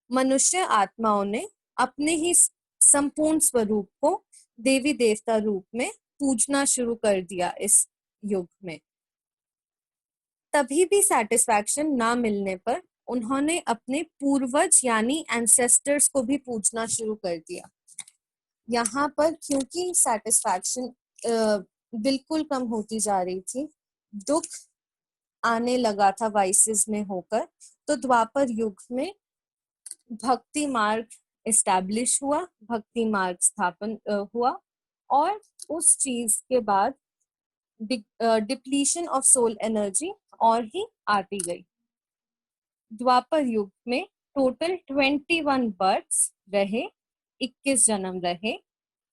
मनुष्य आत्माओं ने अपने ही संपूर्ण स्वरूप को देवी देवता रूप में पूजना शुरू कर दिया इस युग में। तभी भी सेटिस्फैक्शन ना मिलने पर उन्होंने अपने पूर्वज यानी एंसेस्टर्स को भी पूजना शुरू कर दिया। यहाँ पर क्योंकि सेटिस्फैक्शन बिल्कुल कम होती जा रही थी, दुख आने लगा था वाइसेस में होकर, तो द्वापर युग में भक्ति मार्ग एस्टैब्लिश हुआ, भक्ति मार्ग स्थापन हुआ और उस चीज के बाद डिप्लीशन ऑफ सोल एनर्जी और ही आती गई। द्वापर युग में टोटल 21 बर्थ्स रहे, 21 जन्म रहे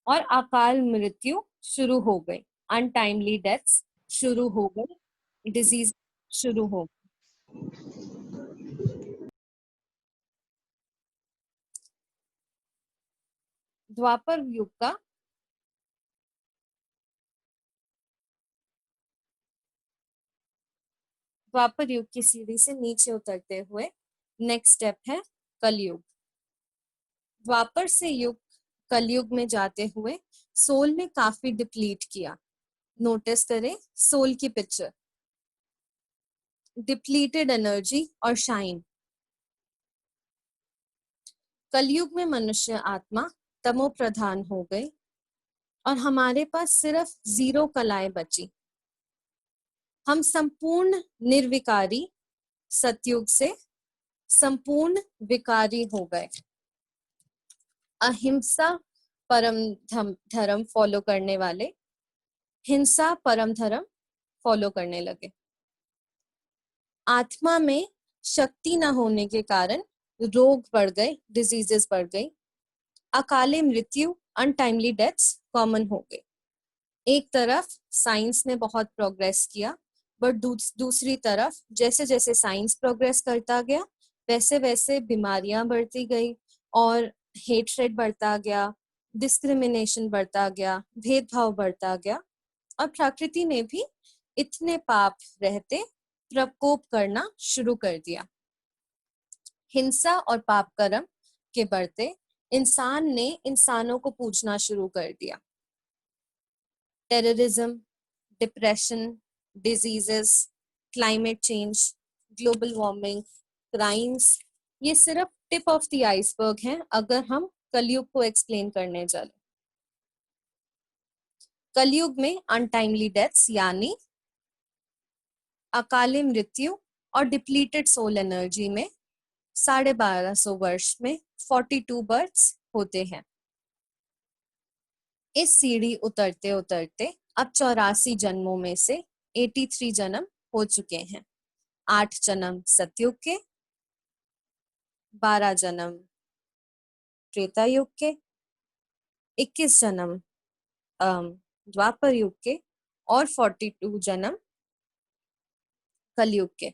और अकाल मृत्यु शुरू हो गई, अनटाइमली डेथ्स शुरू हो गई, डिजीज शुरू हो गई। द्वापर युग का द्वापर युग की सीढ़ी से नीचे उतरते हुए नेक्स्ट स्टेप है कलयुग। द्वापर से युग कलयुग में जाते हुए सोल ने काफी डिप्लीट किया। नोटिस करें सोल की पिक्चर, डिप्लीटेड एनर्जी और शाइन। कलयुग में मनुष्य आत्मा तमो प्रधान हो गई और हमारे पास सिर्फ 0 कलाएं बची। हम संपूर्ण निर्विकारी सतयुग से संपूर्ण विकारी हो गए। अहिंसा परम धर्म फॉलो करने वाले हिंसा परम धर्म फॉलो करने लगे। आत्मा में शक्ति न होने के कारण रोग बढ़ गए, डिजीजेस बढ़ गई, अकाले मृत्यु अनटाइमली डेथ्स कॉमन हो गए। एक तरफ साइंस ने बहुत प्रोग्रेस किया, बट दूसरी तरफ जैसे जैसे साइंस प्रोग्रेस करता गया वैसे वैसे बीमारियां बढ़ती गई और हेट्रेड बढ़ता गया, डिस्क्रिमिनेशन बढ़ता गया, भेदभाव बढ़ता गया और प्रकृति ने भी इतने पाप रहते प्रकोप करना शुरू कर दिया। हिंसा और पाप कर्म के बढ़ते इंसान ने इंसानों को पूजना शुरू कर दिया। Terrorism, depression, diseases, climate change, global warming, crimes, ये सिर्फ टिप ऑफ द आइसबर्ग हैं अगर हम कलयुग को एक्सप्लेन करने चले। कलयुग में अनटाइमली डेथ्स यानी अकाले मृत्यु और डिप्लीटेड सोल एनर्जी में 1250 वर्ष में 42 बर्थ्स होते हैं। इस सीढ़ी उतरते उतरते अब 84 जन्मों में से 83 जन्म हो चुके हैं। 8 जन्म सतयुग के, 12 जन्म त्रेता युग के, 21 जन्म द्वापर युग के और 42 जन्म कलयुग के।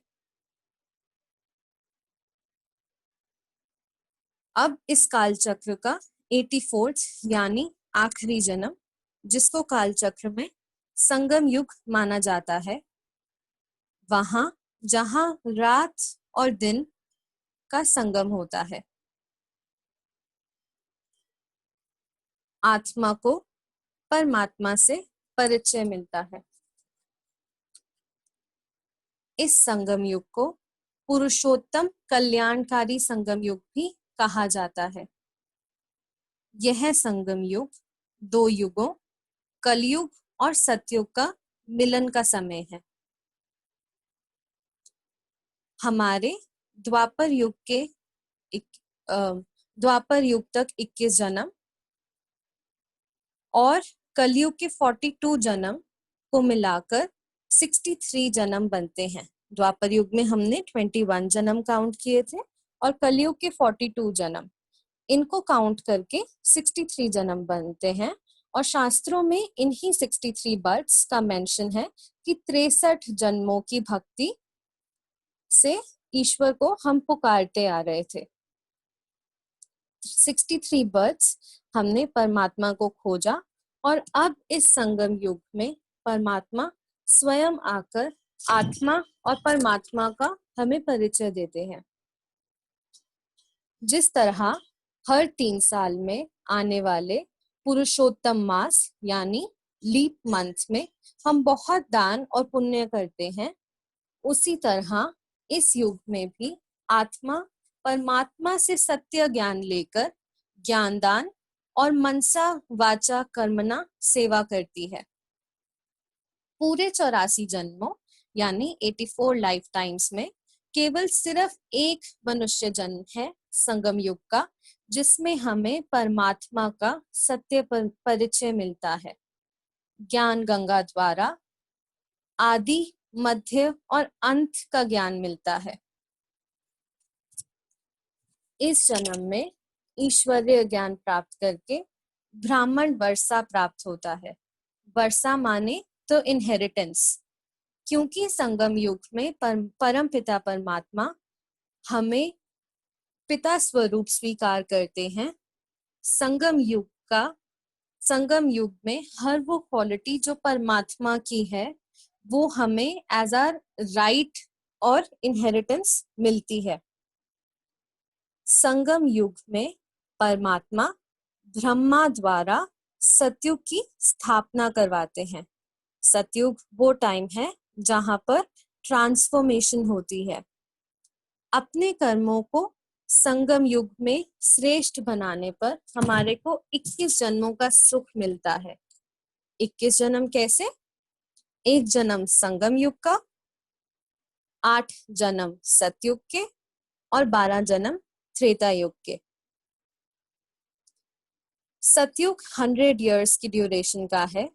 अब इस काल चक्र का 84th यानी आखिरी जन्म, जिसको काल चक्र में संगम युग माना जाता है, वहां जहां रात और दिन का संगम होता है। आत्मा को परमात्मा से परिचय मिलता है। इस संगम युग को पुरुषोत्तम कल्याणकारी संगम युग भी कहा जाता है। यह संगम युग 2 युगों कलयुग और सतयुग का मिलन का समय है। हमारे द्वापर युग तक 21 जन्म और कलयुग के 42 जन्म को मिलाकर 63 जन्म बनते हैं। द्वापर युग में हमने 21 जन्म काउंट किए थे और कलयुग के 42 जन्म, इनको काउंट करके 63 जन्म बनते हैं। और शास्त्रों में इन्हीं 63 बर्थ्स का मेंशन है कि 63 जन्मों की भक्ति से ईश्वर को हम पुकारते आ रहे थे। 63 बर्थ्स हमने परमात्मा को खोजा और अब इस संगम युग में परमात्मा स्वयं आकर आत्मा और परमात्मा का हमें परिचय देते हैं। जिस तरह हर 3 साल में आने वाले पुरुषोत्तम मास यानी लीप मंथ में हम बहुत दान और पुण्य करते हैं, उसी तरह इस युग में भी आत्मा परमात्मा से सत्य ज्ञान लेकर ज्ञान दान और मनसा वाचा कर्मणा सेवा करती है। पूरे 84 जन्मों यानी 84 लाइफ टाइम्स में केवल सिर्फ एक मनुष्य जन्म है संगम युग का, जिसमें हमें परमात्मा का सत्य परिचय मिलता है। ज्ञान गंगा द्वारा आदि, मध्य और अंत का ज्ञान मिलता है। इस जन्म में ईश्वरीय ज्ञान प्राप्त करके ब्राह्मण वर्षा प्राप्त होता है। वर्षा माने तो इनहेरिटेंस, क्योंकि संगम युग में परम पिता परमात्मा हमें पिता स्वरूप स्वीकार करते हैं। संगम युग में हर वो क्वालिटी जो परमात्मा की है वो हमें एज आर राइट और इनहेरिटेंस मिलती है। संगम युग में परमात्मा ब्रह्मा द्वारा सतयुग की स्थापना करवाते हैं। सतयुग वो टाइम है जहां पर ट्रांसफॉर्मेशन होती है। अपने कर्मों को संगम युग में श्रेष्ठ बनाने पर हमारे को 21 जन्मों का सुख मिलता है। 21 जन्म कैसे? एक जन्म संगम युग का, 8 जन्म सतयुग के और 12 जन्म त्रेता युग के। सतयुग 100 इयर्स की ड्यूरेशन का है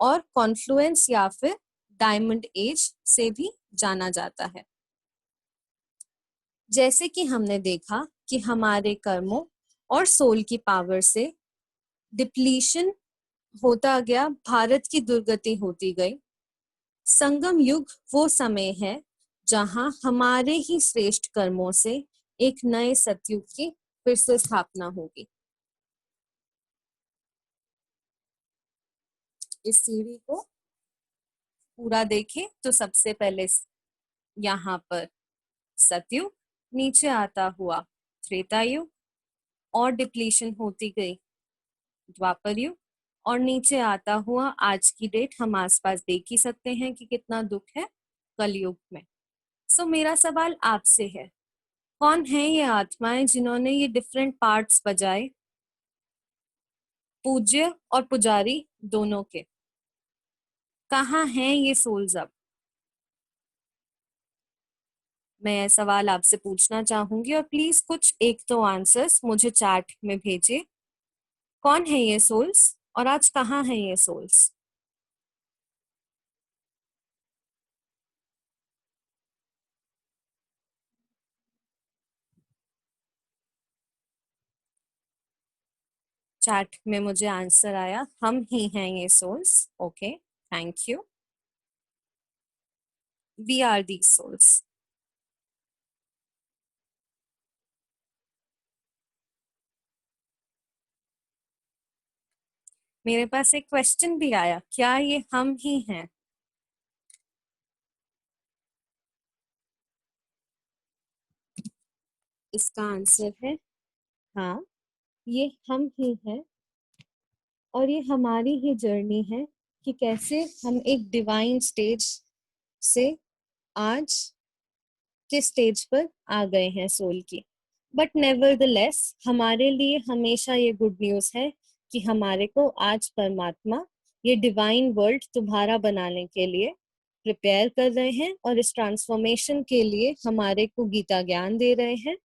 और कॉन्फ्लुएंस या फिर डायमंड एज से भी जाना जाता है। जैसे कि हमने देखा कि हमारे कर्मों और सोल की पावर से डिप्लीशन होता गया, भारत की दुर्गति होती गई। संगम युग वो समय है जहां हमारे ही श्रेष्ठ कर्मों से एक नए सतयुग की फिर से स्थापना होगी। इस सीढ़ी को पूरा देखें तो सबसे पहले यहाँ पर सतयुग, नीचे आता हुआ त्रेता युग और डिप्लीशन होती गई द्वापर युग, और नीचे आता हुआ आज की डेट हम आसपास देख ही सकते हैं कि कितना दुख है कलयुग में। सो मेरा सवाल आपसे है, कौन है ये आत्माएं जिन्होंने ये डिफरेंट पार्ट्स बजाए, पूज्य और पुजारी दोनों के? कहाँ हैं ये सोल्स अब? मैं ये सवाल आपसे पूछना चाहूंगी और प्लीज कुछ एक दो आंसर्स मुझे चैट में भेजिए। कौन है ये सोल्स और आज कहाँ है ये सोल्स? चैट में मुझे आंसर आया, हम ही हैं ये souls. Okay, thank you. We are the souls. मेरे पास एक क्वेश्चन भी आया, क्या ये हम ही हैं? इसका आंसर है हाँ, ये हम ही हैं और ये हमारी ही जर्नी है कि कैसे हम एक डिवाइन स्टेज से आज के स्टेज पर आ गए हैं सोल की। बट नेवरदलेस हमारे लिए हमेशा ये गुड न्यूज है कि हमारे को आज परमात्मा ये डिवाइन वर्ल्ड तुम्हारा बनाने के लिए प्रिपेयर कर रहे हैं और इस ट्रांसफॉर्मेशन के लिए हमारे को गीता ज्ञान दे रहे हैं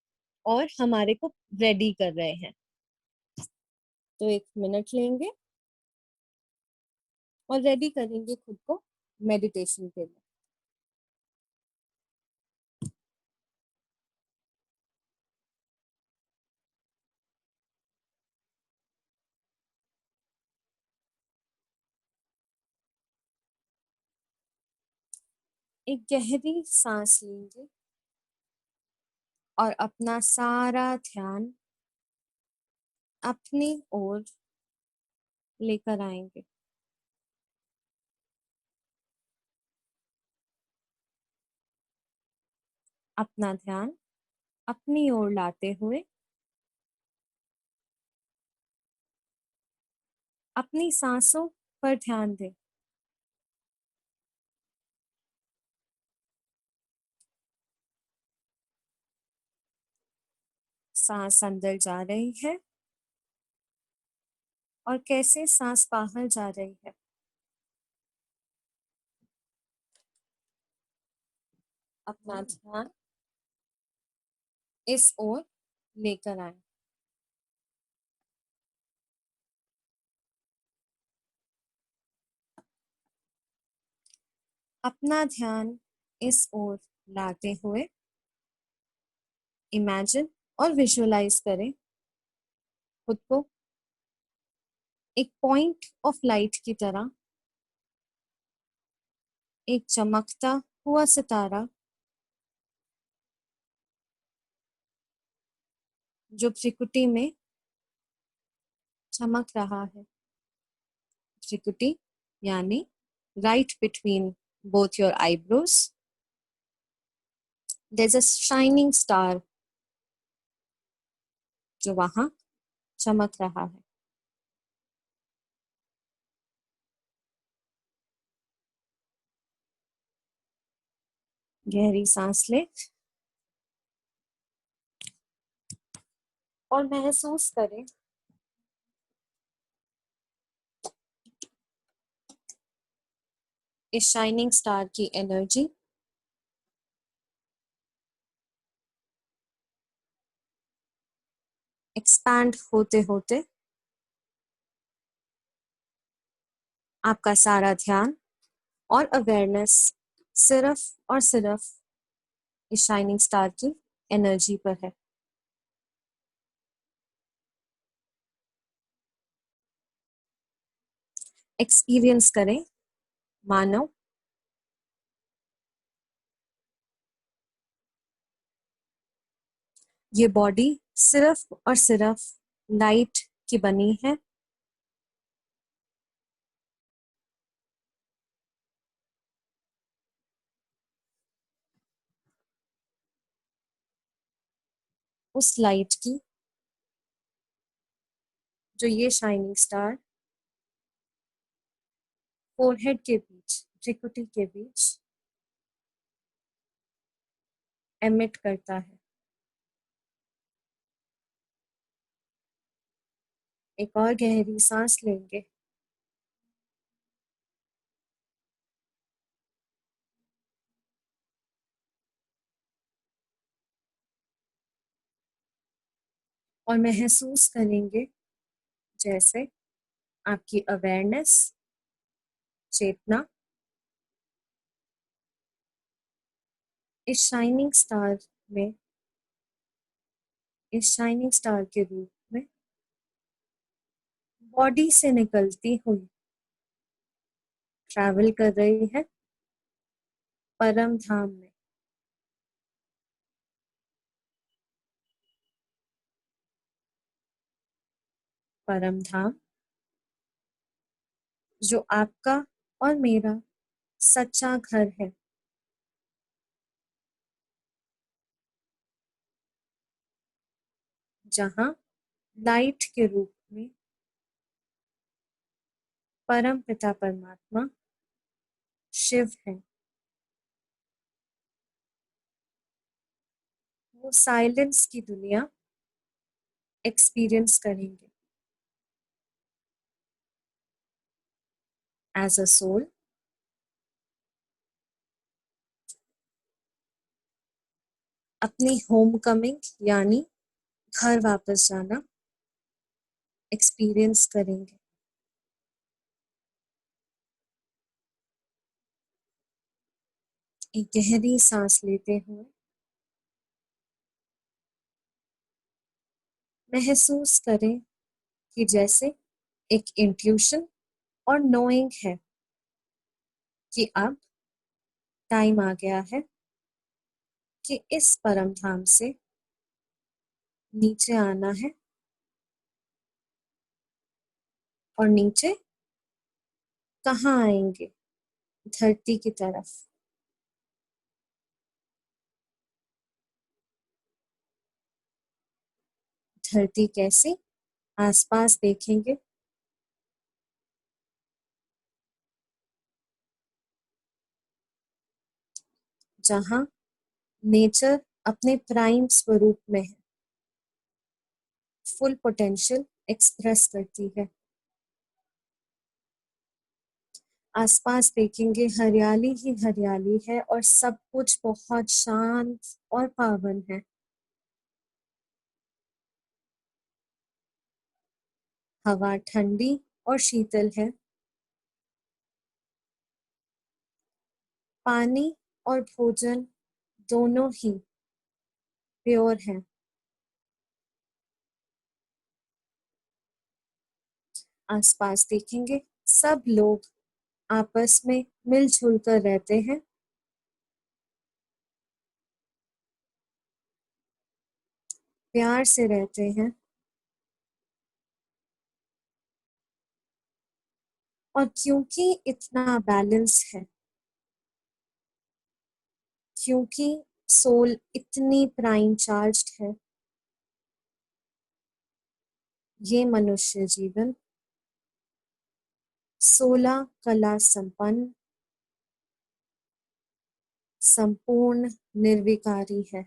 और हमारे को रेडी कर रहे हैं। तो 1 मिनट लेंगे और रेडी करेंगे खुद को मेडिटेशन के लिए। एक गहरी सांस लेंगे और अपना सारा ध्यान अपनी ओर लेकर आएंगे। अपना ध्यान अपनी ओर लाते हुए अपनी सांसों पर ध्यान दें। सांस अंदर जा रही है और कैसे सांस बाहर जा रही है। अपना ध्यान इस ओर लेकर आए। अपना ध्यान इस ओर लाते हुए इमेजिन और विजुअलाइज करें खुद को एक पॉइंट ऑफ लाइट की तरह, एक चमकता हुआ सितारा जो त्रिकुटी में चमक रहा है। त्रिकुटी यानी right between both your eyebrows there's a shining star जो वहां चमक रहा है। गहरी सांस ले और महसूस करें इस शाइनिंग स्टार की एनर्जी एक्सपैंड होते होते आपका सारा ध्यान और अवेयरनेस सिर्फ और सिर्फ इस शाइनिंग स्टार की एनर्जी पर है। एक्सपीरियंस करें मानो ये बॉडी सिर्फ और सिर्फ लाइट की बनी है। उस लाइट की जो ये शाइनिंग स्टार फोरहेड के बीच, त्रिकुटी के बीच एमिट करता है। एक और गहरी सांस लेंगे और महसूस करेंगे जैसे आपकी अवेयरनेस, चेतना इस शाइनिंग स्टार में, इस शाइनिंग स्टार के रूप में बॉडी से निकलती हुई ट्रैवल कर रही है परम धाम में। परम धाम जो आपका और मेरा सच्चा घर है, जहां लाइट के रूप में परम पिता परमात्मा शिव है। वो साइलेंस की दुनिया एक्सपीरियंस करेंगे। एज अ सोल अपनी होम कमिंग यानी घर वापस जाना एक्सपीरियंस करेंगे। एक गहरी सांस लेते हुए महसूस करें कि जैसे एक इंट्यूशन और नोइंग है कि अब टाइम आ गया है कि इस परम धाम से नीचे आना है। और नीचे कहाँ आएंगे? धरती की तरफ। धरती कैसी? आसपास देखेंगे जहां नेचर अपने प्राइम स्वरूप में है, फुल पोटेंशियल एक्सप्रेस करती है। आसपास देखेंगे हरियाली ही हरियाली है और सब कुछ बहुत शांत और पावन है। हवा ठंडी और शीतल है। पानी और भोजन दोनों ही प्योर हैं। आसपास देखेंगे सब लोग आपस में मिलजुल कर रहते हैं। प्यार से रहते हैं। और क्योंकि इतना बैलेंस है, क्योंकि सोल इतनी प्राइम चार्ज्ड है, ये मनुष्य जीवन 16 कला संपन्न संपूर्ण निर्विकारी है।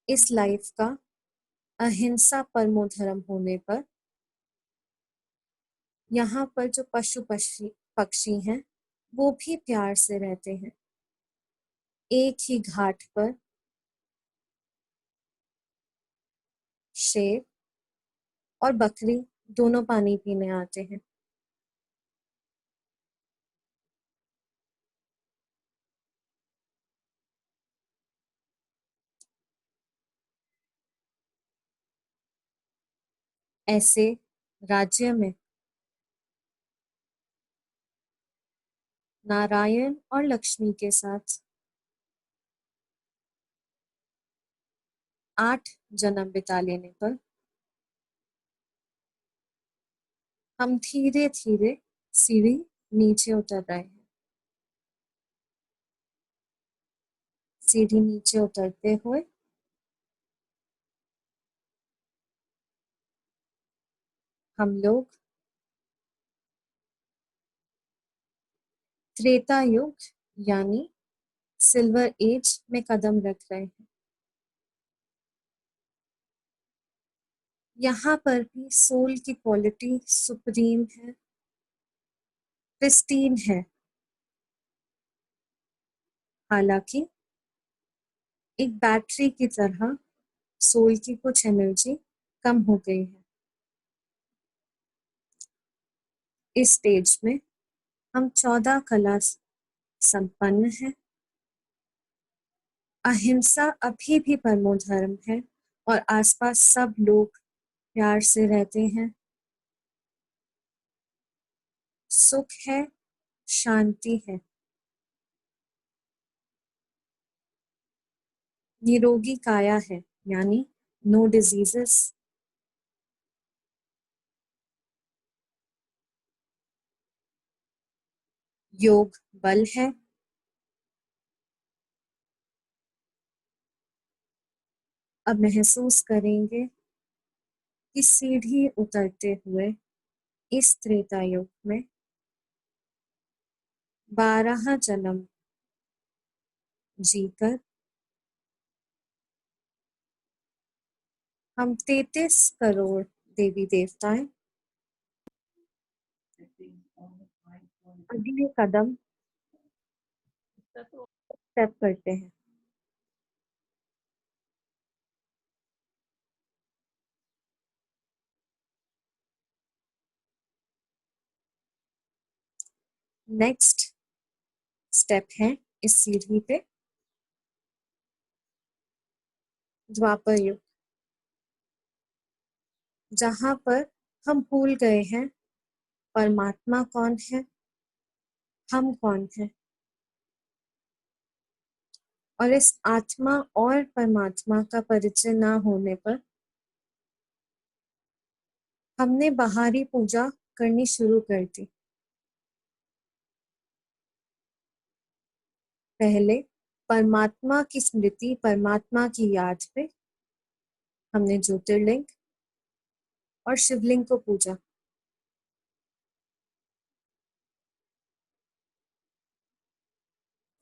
इस लाइफ का अहिंसा परमो धर्म होने पर यहाँ पर जो पशु पक्षी हैं वो भी प्यार से रहते हैं। एक ही घाट पर शेर और बकरी दोनों पानी पीने आते हैं। ऐसे राज्य में नारायण और लक्ष्मी के साथ 8 जन्म बिता लेने पर हम धीरे धीरे सीढ़ी नीचे उतर रहे हैं। सीढ़ी नीचे उतरते हुए हम लोग त्रेता युग यानी सिल्वर एज में कदम रख रहे हैं। यहाँ पर भी सोल की क्वालिटी सुप्रीम है, प्रिस्टीन है। हालांकि एक बैटरी की तरह सोल की कुछ एनर्जी कम हो गई है। इस स्टेज में हम 14 कला संपन्न है। अहिंसा अभी भी परमो धर्म है और आसपास सब लोग प्यार से रहते हैं। सुख है, शांति है। निरोगी काया है यानी नो डिजीजेस। योग बल है। अब महसूस करेंगे कि सीढ़ी उतरते हुए इस त्रेता युग में 12 जन्म जीकर हम 33 करोड़ देवी देवताएं अगले कदम स्टेप करते हैं। नेक्स्ट स्टेप है इस सीढ़ी पे द्वापर युग, जहां पर हम भूल गए हैं परमात्मा कौन है, हम कौन है। और इस आत्मा और परमात्मा का परिचय ना होने पर हमने बाहरी पूजा करनी शुरू कर दी। पहले परमात्मा की स्मृति, परमात्मा की याद पे हमने ज्योतिर्लिंग और शिवलिंग को पूजा।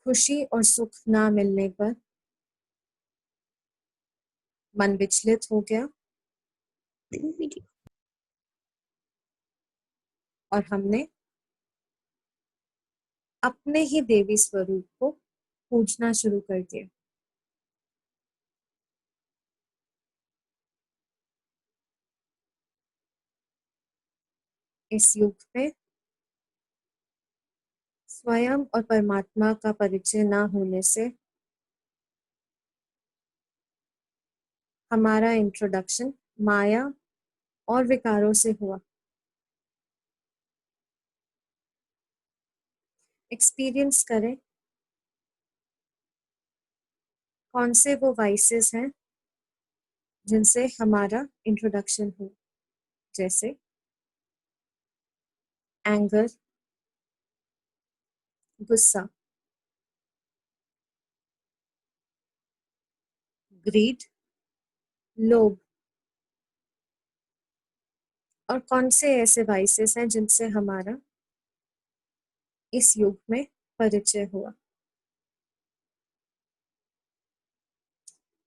खुशी और सुख ना मिलने पर मन विचलित हो गया और हमने अपने ही देवी स्वरूप को पूजना शुरू कर दिया। इस युग में स्वयं और परमात्मा का परिचय ना होने से हमारा इंट्रोडक्शन माया और विकारों से हुआ। एक्सपीरियंस करें कौन से वो वाइसेस हैं जिनसे हमारा इंट्रोडक्शन हो, जैसे एंगर, गुस्सा, ग्रीड, लोभ और कौन से ऐसे वाइसेस हैं जिनसे हमारा इस युग में परिचय हुआ।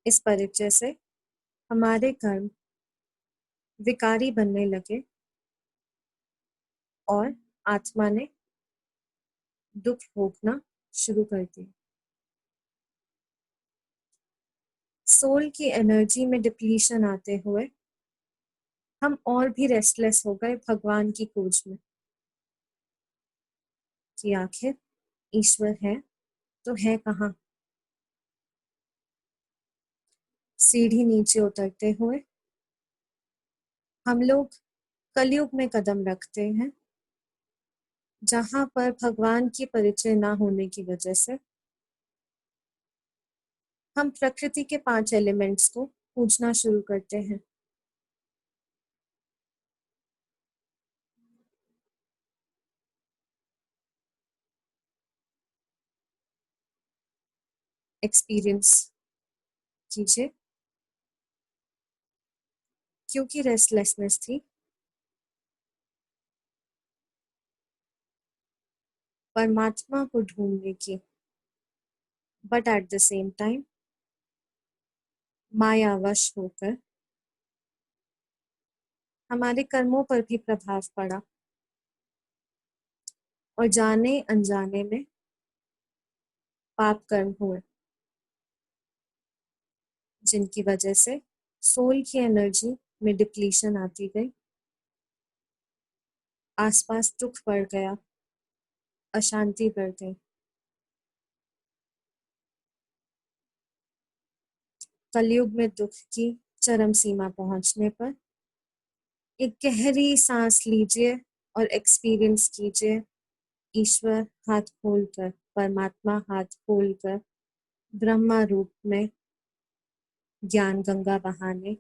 इस परिचय से हमारे कर्म विकारी बनने लगे और आत्मा ने दुख भोगना शुरू कर दिया। सोल की एनर्जी में डिप्लीशन आते हुए हम और भी रेस्टलेस हो गए भगवान की खोज में कि आखिर ईश्वर है तो है कहाँ। सीढ़ी नीचे उतरते हुए हम लोग कलयुग में कदम रखते हैं, जहां पर भगवान की परिचय ना होने की वजह से हम प्रकृति के 5 एलिमेंट्स को पूजना शुरू करते हैं। एक्सपीरियंस कीजिए, क्योंकि रेस्टलेसनेस थी, परमात्मा को ढूंढने की, but at the same time मायावश होकर हमारे कर्मों पर भी प्रभाव पड़ा और जाने अनजाने में पाप कर्म हुए, जिनकी वजह से सोल की एनर्जी में डिप्लीशन आती गई, आसपास दुख बढ़ गया, अशांति बढ़ गई। कलयुग में दुख की चरम सीमा पहुंचने पर एक गहरी सांस लीजिए और एक्सपीरियंस कीजिए, ईश्वर हाथ खोलकर, परमात्मा हाथ खोलकर ब्रह्मा रूप में ज्ञान गंगा बहाने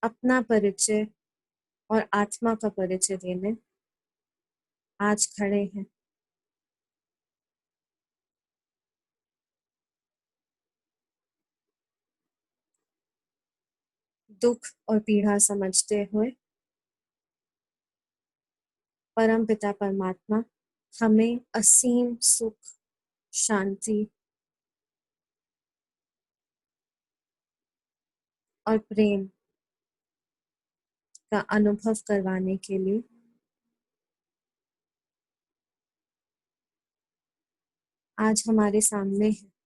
अपना परिचय और आत्मा का परिचय देने आज खड़े हैं। दुख और पीड़ा समझते हुए परम पिता परमात्मा हमें असीम सुख, शांति और प्रेम का अनुभव करवाने के लिए आज हमारे सामने है।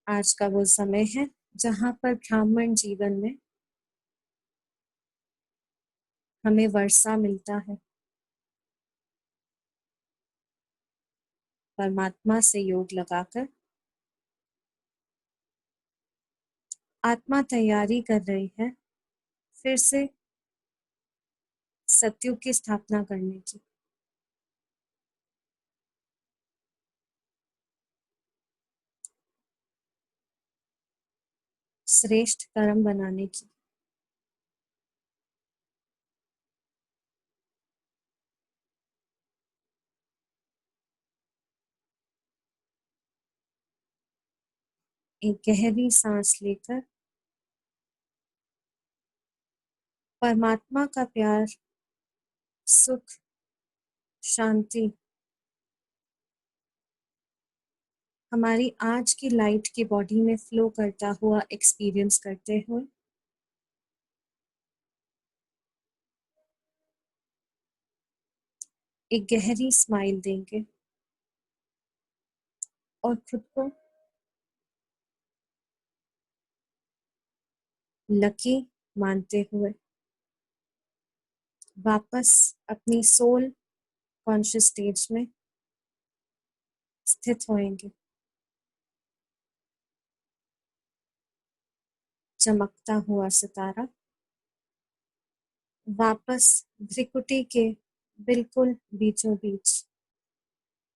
आज का वो समय है जहां पर ब्राह्मण जीवन में हमें वर्षा मिलता है, परमात्मा से योग लगाकर आत्मा तैयारी कर रही है फिर से सतयुग की स्थापना करने की। श्रेष्ठ कर्म बनाने की। एक गहरी सांस लेकर परमात्मा का प्यार, सुख, शांति हमारी आज की लाइट की बॉडी में फ्लो करता हुआ एक्सपीरियंस करते हुए एक गहरी स्माइल देंगे और खुद को लकी मानते हुए वापस अपनी सोल कॉन्शियस स्टेज में स्थित होएंगे। चमकता हुआ सितारा वापस भ्रिकुटी के बिल्कुल बीचों बीच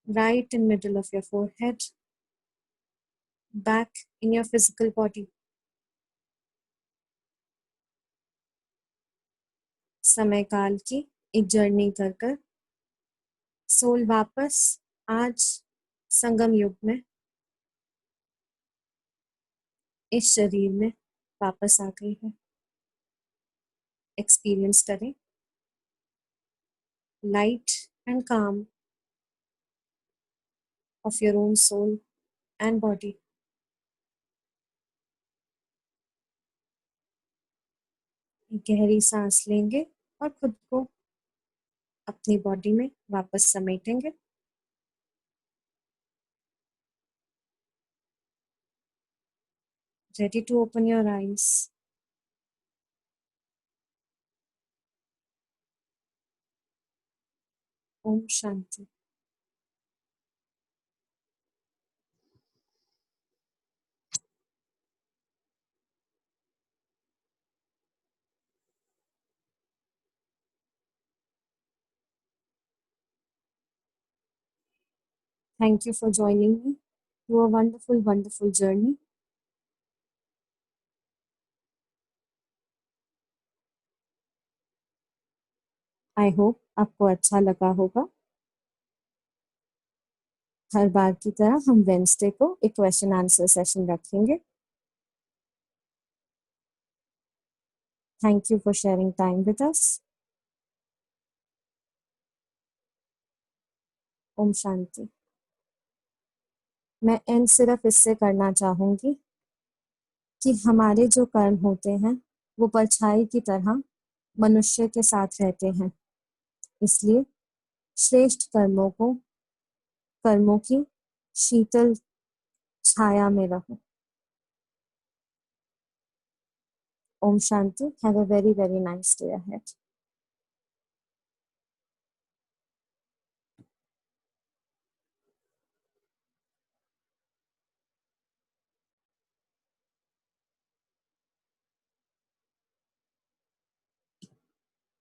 right in middle of your forehead, back in your physical body. समय काल की एक जर्नी कर कर सोल वापस आज संगम युग में इस शरीर में वापस आ गई है। एक्सपीरियंस करें light and calm of your own soul and body. गहरी सांस लेंगे और खुद को अपनी बॉडी में वापस समेटेंगे। Ready to open your eyes. Om Shanti. Thank you for joining me through a wonderful, wonderful journey. I hope आपको अच्छा लगा होगा। हर बार की तरह हम वेंसडे को एक क्वेश्चन आंसर सेशन रखेंगे। Thank you for sharing time with us. Om Shanti. मैं एंड सिर्फ इससे करना चाहूंगी कि हमारे जो कर्म होते हैं वो परछाई की तरह मनुष्य के साथ रहते हैं, इसलिए श्रेष्ठ कर्मों की शीतल छाया में रहो। Om Shanti. Have a very, very nice day ahead.